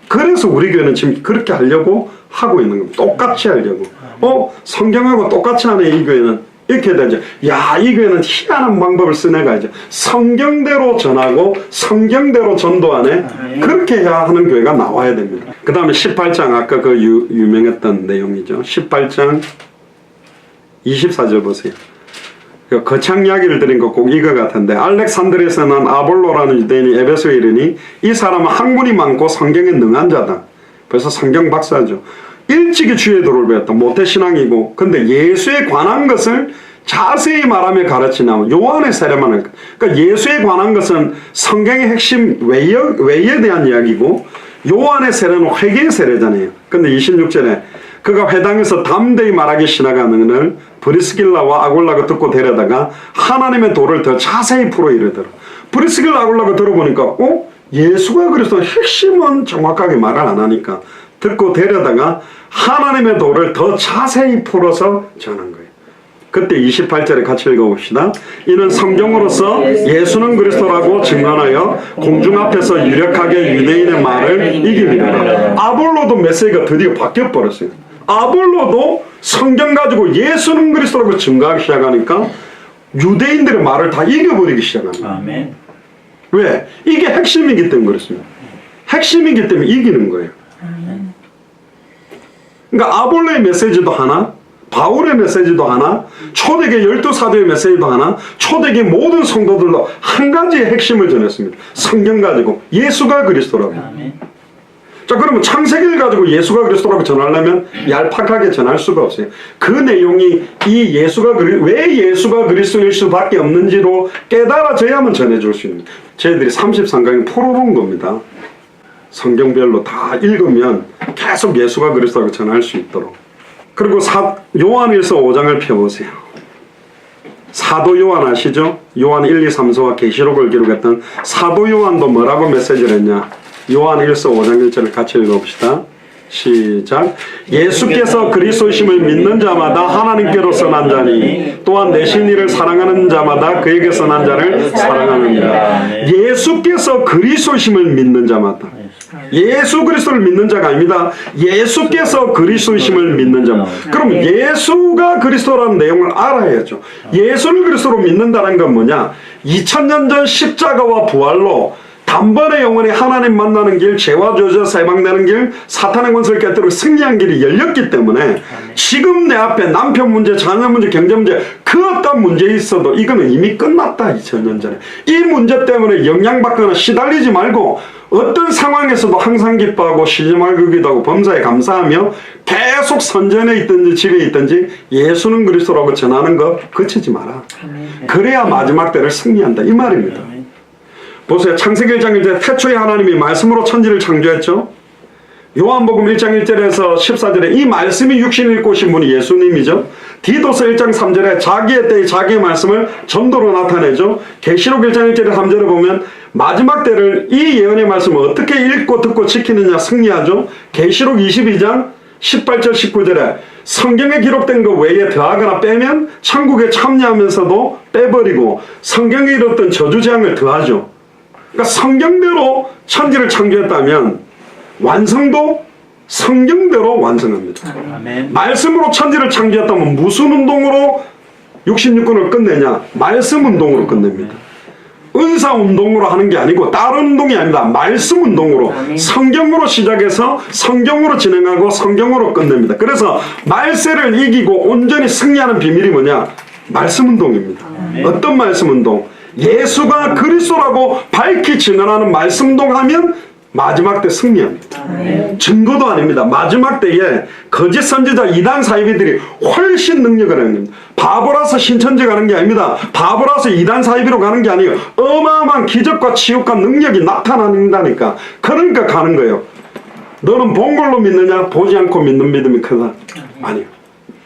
그래서 우리 교회는 지금 그렇게 하려고 하고 있는 겁니다. 똑같이 하려고. 성경하고 똑같이 하네 이 교회는. 이렇게 되죠. 야, 이 교회는 희한한 방법을 쓰내가야죠. 성경대로 전하고 성경대로 전도하네. 그렇게 해야 하는 교회가 나와야 됩니다. 그 다음에 18장 아까 그 유명했던 내용이죠. 18장 24절 보세요. 거창 이야기를 드린 거 꼭 이거 같은데 알렉산드리아에서 난 아볼로라는 유대인이 에베소에 이르니 이 사람은 학문이 많고 성경에 능한 자다. 그래서 성경 박사죠. 일찍이 주의 도를 배웠다. 모태신앙이고 근데 예수에 관한 것을 자세히 말하며 가르치나 요한의 세례만 할까. 그러니까 예수에 관한 것은 성경의 핵심 외에 대한 이야기고 요한의 세례는 회개의 세례잖아요. 근데 26절에 그가 회당에서 담대히 말하기 시작하는 것을 브리스길라와 아굴라가 듣고 데려다가 하나님의 도를 더 자세히 풀어 이르더라. 브리스길라 아굴라가 들어보니까 예수가 그리스도의 핵심은 정확하게 말을 안 하니까 듣고 데려다가 하나님의 도를 더 자세히 풀어서 전한 거예요. 그때 28절에 같이 읽어봅시다. 이는 성경으로서 예수는 그리스도라고 증언하여 공중 앞에서 유력하게 유대인의 말을 이깁니다. 아볼로도 메시지가 드디어 바뀌어버렸어요. 아볼로도 성경 가지고 예수는 그리스도라고 증거하기 시작하니까 유대인들의 말을 다 이겨버리기 시작합니다. 아멘. 왜? 이게 핵심이기 때문에 그렇습니다. 핵심이기 때문에 이기는 거예요. 그러니까 아볼로의 메시지도 하나, 바울의 메시지도 하나, 초대계 12사도의 메시지도 하나, 초대계 모든 성도들도 한 가지의 핵심을 전했습니다. 성경 가지고 예수가 그리스도라고. 자, 그러면 창세기를 가지고 예수가 그리스도라고 전하려면 얄팍하게 전할 수가 없어요. 그 내용이 이 왜 예수가 그리스도일 수밖에 없는지로 깨달아져야만 전해줄 수 있는. 저희들이 33강을 풀어놓은 겁니다. 성경별로 다 읽으면 계속 예수가 그리스도라고 전할 수 있도록. 그리고 요한일서 5장을 펴보세요. 사도 요한 아시죠? 요한 1, 2, 3서와 계시록을 기록했던 사도 요한도 뭐라고 메시지를 했냐? 요한일서 5장 1절을 같이 읽어봅시다. 시작. 예수께서 그리스도심을 믿는 자마다 하나님께로서 난 자니 또한 내신 이를 사랑하는 자마다 그에게서 난 자를 사랑하느니라. 예수께서 그리스도심을 믿는 자마다. 예수 그리스도를 믿는 자가 아닙니다. 예수께서 그리스도심을 믿는 자. 그럼 예수가 그리스도라는 내용을 알아야죠. 예수를 그리스도로 믿는다는 건 뭐냐? 2000년 전 십자가와 부활로 단번에 영원히 하나님 만나는 길, 죄와 저주에서 해방되는 길, 사탄의 권세를 깨뜨리고 승리한 길이 열렸기 때문에 지금 내 앞에 남편 문제, 자녀 문제, 경제 문제 그 어떤 문제 있어도 이거는 이미 끝났다. 2000년 전에. 이 문제 때문에 영향받거나 시달리지 말고 어떤 상황에서도 항상 기뻐하고 쉬지 말고 기도하고 범사에 감사하며 계속 선전에 있든지 집에 있든지 예수는 그리스도라고 전하는 거 그치지 마라. 그래야 마지막 때를 승리한다. 이 말입니다. 보세요. 창세기 1장 1절 태초에 하나님이 말씀으로 천지를 창조했죠. 요한복음 1장 1절에서 14절에 이 말씀이 육신을 입고 오신 분이 예수님이죠. 디도서 1장 3절에 자기의 때에 자기의 말씀을 전도로 나타내죠. 계시록 1장 1절에 3절에 보면 마지막 때를 이 예언의 말씀을 어떻게 읽고 듣고 지키느냐 승리하죠. 계시록 22장 18절 19절에 성경에 기록된 것 외에 더하거나 빼면 천국에 참여하면서도 빼버리고 성경에 이뤘던 저주재앙을 더하죠. 그러니까 성경대로 천지를 창조했다면 완성도 성경대로 완성합니다. 아멘. 말씀으로 천지를 창조했다면 무슨 운동으로 66권을 끝내냐? 말씀 운동으로 끝냅니다. 은사 운동으로 하는 게 아니고 다른 운동이 아닙니다. 말씀 운동으로 성경으로 시작해서 성경으로 진행하고 성경으로 끝냅니다. 그래서 말세를 이기고 온전히 승리하는 비밀이 뭐냐? 말씀 운동입니다. 어떤 말씀 운동? 예수가 그리스도라고 밝히 증언하는 말씀 운동하면 마지막 때 승리합니다. 증거도 아닙니다. 마지막 때에 거짓 선지자 이단 사이비들이 훨씬 능력을 하는 겁니다. 바보라서 신천지 가는 게 아닙니다. 바보라서 이단 사이비로 가는 게 아니에요. 어마어마한 기적과 치유과 능력이 나타난다니까. 그러니까 가는 거예요. 너는 본 걸로 믿느냐? 보지 않고 믿는 믿음이 크다. 아니요.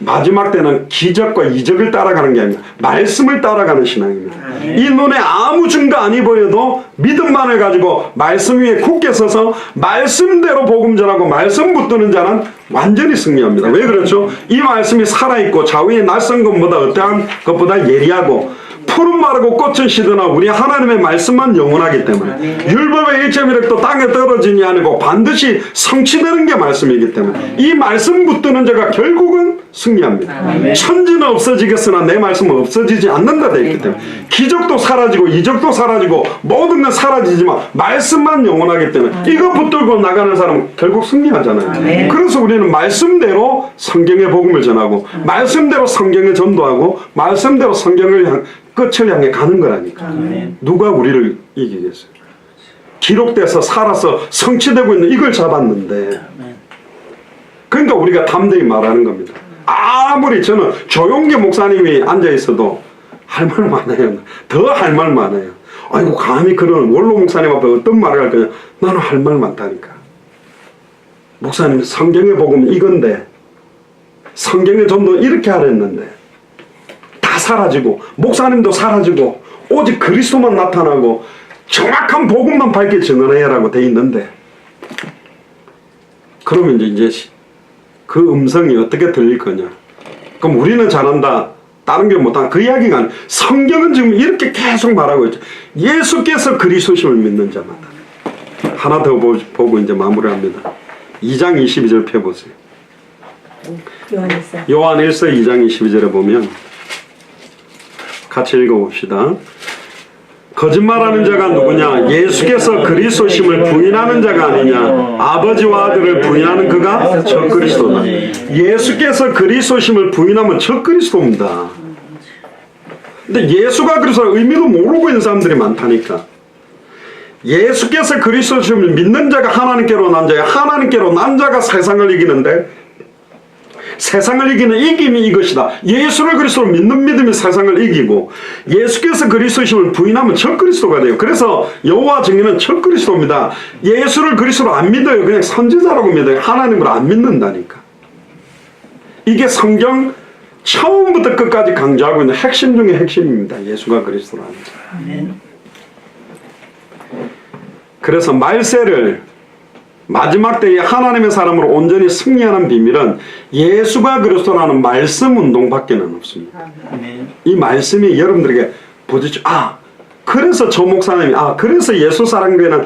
마지막 때는 기적과 이적을 따라가는 게 아니라 말씀을 따라가는 신앙입니다. 이 눈에 아무 증거 아니 보여도 믿음만을 가지고 말씀 위에 굳게 서서 말씀대로 복음 전하고 말씀 붙드는 자는 완전히 승리합니다. 왜 그렇죠? 이 말씀이 살아있고 좌우에 낯선 것보다 어떠한 것보다 예리하고 푸른 마르고 꽃은 시드나 우리 하나님의 말씀만 영원하기 때문에 율법의 일체미력도 땅에 떨어지니 아니고 반드시 성취되는 게 말씀이기 때문에 이 말씀 붙드는 자가 결국은 승리합니다. 천지는 없어지겠으나 내 말씀은 없어지지 않는다 되어 있기 때문에 기적도 사라지고 이적도 사라지고 모든 건 사라지지만 말씀만 영원하기 때문에 이거 붙들고 나가는 사람은 결국 승리하잖아요. 그래서 우리는 말씀대로 성경의 복음을 전하고 말씀대로 성경을 전도하고 말씀대로 성경을 끝을 향해 가는 거라니까. 누가 우리를 이기겠어요? 기록돼서 살아서 성취되고 있는 이걸 잡았는데, 그러니까 우리가 담대히 말하는 겁니다. 아무리 저는 조용기 목사님이 앉아 있어도 할 말 많아요. 더 할 말 많아요. 아이고 감히 그런 원로 목사님 앞에 어떤 말을 할 거냐. 나는 할 말 많다니까. 목사님 성경의 복음 이건데 성경의 전도 이렇게 하랬는데 다 사라지고 목사님도 사라지고 오직 그리스도만 나타나고 정확한 복음만 밝게 증언해야라고 돼 있는데, 그러면 이제 그 음성이 어떻게 들릴 거냐. 그럼 우리는 잘한다 다른 게 못한다 그 이야기가 아니에요. 성경은 지금 이렇게 계속 말하고 있죠. 예수께서 그리스도심을 믿는 자마다. 하나 더 보고 이제 마무리합니다. 2장 22절 펴보세요. 요한 1서 2장 22절에 보면 같이 읽어봅시다. 거짓말하는 자가 누구냐? 예수께서 그리스도심을 부인하는 자가 아니냐? 아버지와 아들을 부인하는 그가 적그리스도다. 예수께서 그리스도심을 부인하면 적그리스도입니다. 근데 예수가 그리스도 의미도 모르고 있는 사람들이 많다니까. 예수께서 그리스도심을 믿는 자가 하나님께로 난 자야. 하나님께로 난 자가 세상을 이기는데, 세상을 이기는 이김이 이것이다. 예수를 그리스도로 믿는 믿음이 세상을 이기고 예수께서 그리스도심을 부인하면 적그리스도가 돼요. 그래서 여호와 증인은 적그리스도입니다. 예수를 그리스도로 안 믿어요. 그냥 선지자라고 믿어요. 하나님을 안 믿는다니까. 이게 성경 처음부터 끝까지 강조하고 있는 핵심 중의 핵심입니다. 예수가 그리스도라는 자. 그래서 말세를 마지막 때에 하나님의 사람으로 온전히 승리하는 비밀은 예수가 그리스도라는 말씀 운동밖에는 없습니다. 이 말씀이 여러분들에게 부딪혀, 그래서 저 목사님이, 그래서 예수 사랑교회는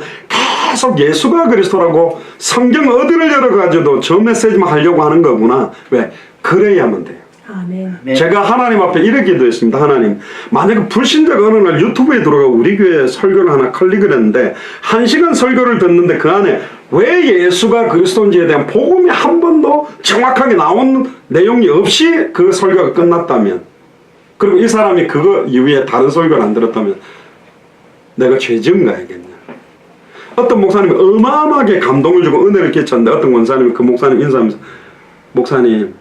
계속 예수가 그리스도라고 성경 어디를 열어가지고 저 메시지만 하려고 하는 거구나. 왜? 그래야만 돼요. 아멘. 제가 하나님 앞에 이렇게 기도했습니다. 하나님, 만약에 불신자가 어느 날 유튜브에 들어가고 우리 교회 설교를 하나 클릭을 했는데 1시간 설교를 듣는데 그 안에 왜 예수가 그리스도인지에 대한 복음이 한 번도 정확하게 나온 내용이 없이 그 설교가 끝났다면, 그리고 이 사람이 그거 이후에 다른 설교를 안 들었다면 내가 죄 지은 거 알겠냐. 어떤 목사님이 어마어마하게 감동을 주고 은혜를 끼쳤는데 어떤 권사님이 그 목사님 인사하면서, 목사님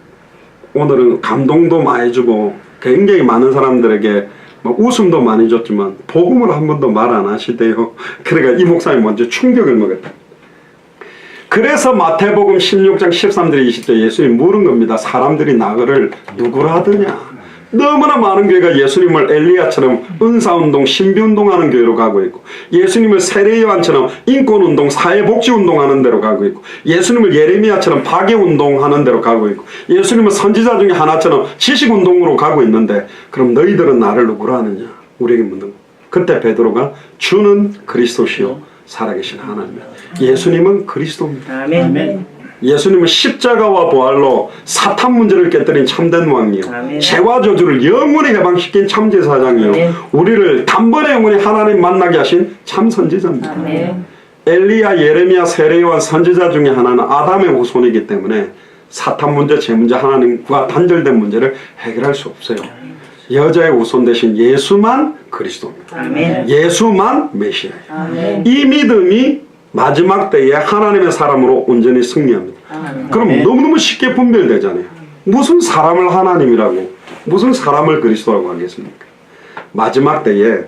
오늘은 감동도 많이 주고 굉장히 많은 사람들에게 웃음도 많이 줬지만 복음을 한 번도 말 안 하시대요. 그러니까 이 목사님이 먼저 충격을 먹었다. 그래서 마태복음 16장 13절 20절 예수님이 물은 겁니다. 사람들이 나그를 누구라 하더냐. 너무나 많은 교회가 예수님을 엘리야처럼 은사운동, 신비운동하는 교회로 가고 있고, 예수님을 세례요한처럼 인권운동, 사회복지운동 하는 데로 가고 있고, 예수님을 예레미야처럼 파괴운동 하는 데로 가고 있고, 예수님은 선지자 중에 하나처럼 지식운동으로 가고 있는데, 그럼 너희들은 나를 누구라 하느냐. 우리에게 묻는 거. 그때 베드로가 주는 그리스도시요 살아계신 하나님이다. 예수님은 그리스도입니다. 아멘. 예수님은 십자가와 부활로 사탄 문제를 깨뜨린 참된 왕이요, 죄와 저주를 영원히 해방시킨 참제사장이요, 우리를 단번에 영원히 하나님 만나게 하신 참 선지자입니다. 엘리야, 예레미야, 세례요한 선지자 중에 하나는 아담의 후손이기 때문에 사탄 문제, 죄 문제, 하나님과 단절된 문제를 해결할 수 없어요. 여자의 후손 대신 예수만 그리스도입니다. 예수만 메시아예요. 이 믿음이 마지막 때에 하나님의 사람으로 온전히 승리합니다. 그럼 너무너무 쉽게 분별되잖아요. 무슨 사람을 하나님이라고, 무슨 사람을 그리스도라고 하겠습니까? 마지막 때에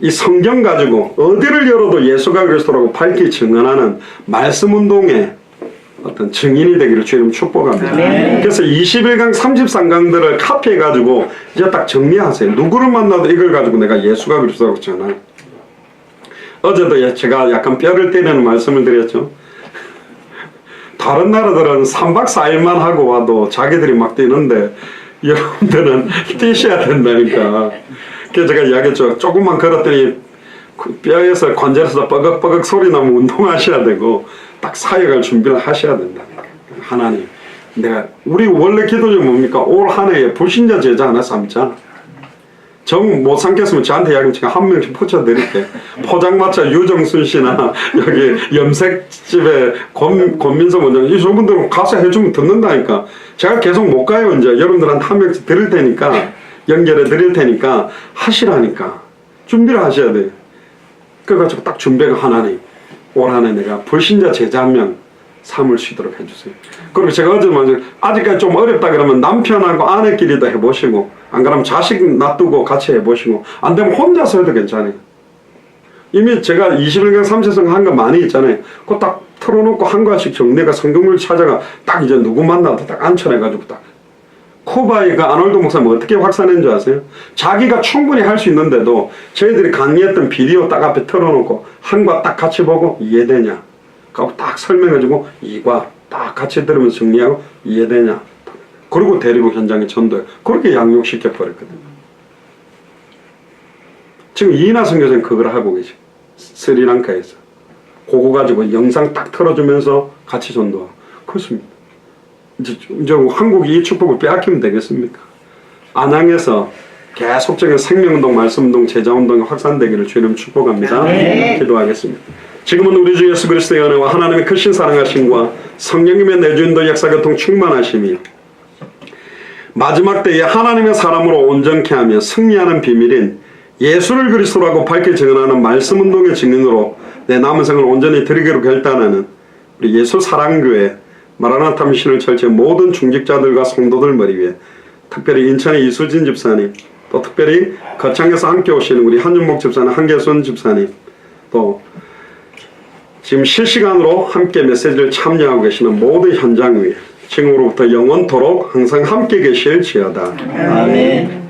이 성경 가지고 어디를 열어도 예수가 그리스도라고 밝히 증언하는 말씀 운동의 어떤 증인이 되기를 주님 축복합니다. 그래서 21강 33강들을 카피해 가지고 이제 딱 정리하세요. 누구를 만나도 이걸 가지고 내가 예수가 그리스도라고 전할. 어제도 제가 약간 뼈를 때리는 말씀을 드렸죠. 다른 나라들은 3박 4일만 하고 와도 자기들이 막 뛰는데 여러분들은 뛰셔야 된다니까. 그래서 제가 이야기했죠. 조금만 걸었더니 뼈에서 관절에서 뻐걱뻐걱 소리 나면 운동하셔야 되고 딱 사역할 준비를 하셔야 된다니까. 하나님, 우리 원래 기도는 뭡니까? 올 한 해에 불신자 제자 하나 삼자. 정 못 삼겠으면 저한테 이야기하면 제가 한 명씩 포쳐드릴게. 포장마차 유정순 씨나 여기 염색집에 권민석 원장, 이분들은 가서 해주면 듣는다니까. 제가 계속 못 가요. 이제 여러분들한테 한 명씩 드릴 테니까, 연결해 드릴 테니까 하시라니까. 준비를 하셔야 돼요. 그래가지고 딱 준비가 하나님, 올 한 해 내가 불신자 제자 한 명 삼을 수 있도록 해주세요. 그리고 제가 어제 먼저 아직까지 좀 어렵다 그러면 남편하고 아내끼리도 해보시고, 안 그러면 자식 놔두고 같이 해보시고, 안 되면 혼자서 해도 괜찮아요. 이미 제가 21강 30성 한 거 많이 있잖아요. 그거 딱 틀어놓고 한 과씩 정리가 성경을 찾아가 딱 이제 누구 만나도 딱 앉혀내가지고 딱. 쿠바의 그 아놀드 목사님 어떻게 확산한 줄 아세요? 자기가 충분히 할 수 있는데도 저희들이 강의했던 비디오 딱 앞에 틀어놓고 한과 딱 같이 보고 이해되냐? 하고 딱 설명해주고 이과 딱 같이 들으면서 정리하고 이해되냐? 그리고 데리고 현장에 전도해. 그렇게 양육시켜 버렸거든요. 지금 이인하 선교사님 그걸 하고 계시. 스리랑카에서. 그거 가지고 영상 딱 틀어주면서 같이 전도하고. 그렇습니다. 이제 한국이 이 축복을 빼앗기면 되겠습니까? 안양에서 계속적인 생명운동, 말씀운동, 제자운동이 확산되기를 주님 축복합니다. 기도하겠습니다. 지금은 우리 주 예수 그리스도의 은혜와 하나님의 크신 사랑하심과 성령님의 내주인도 역사교통 충만하심이 마지막 때에 하나님의 사람으로 온전케 하며 승리하는 비밀인 예수를 그리스도라고 밝게 증언하는 말씀운동의 증인으로 내 남은 생을 온전히 드리기로 결단하는 우리 예수 사랑교회 마라나타 미션을 철저히 모든 중직자들과 성도들 머리 위에 특별히 인천의 이수진 집사님, 또 특별히 거창에서 함께 오시는 우리 한윤목 집사님, 한계순 집사님, 또 지금 실시간으로 함께 메시지를 참여하고 계시는 모든 현장 위에 지금으로부터 영원토록 항상 함께 계실지어다. 아멘.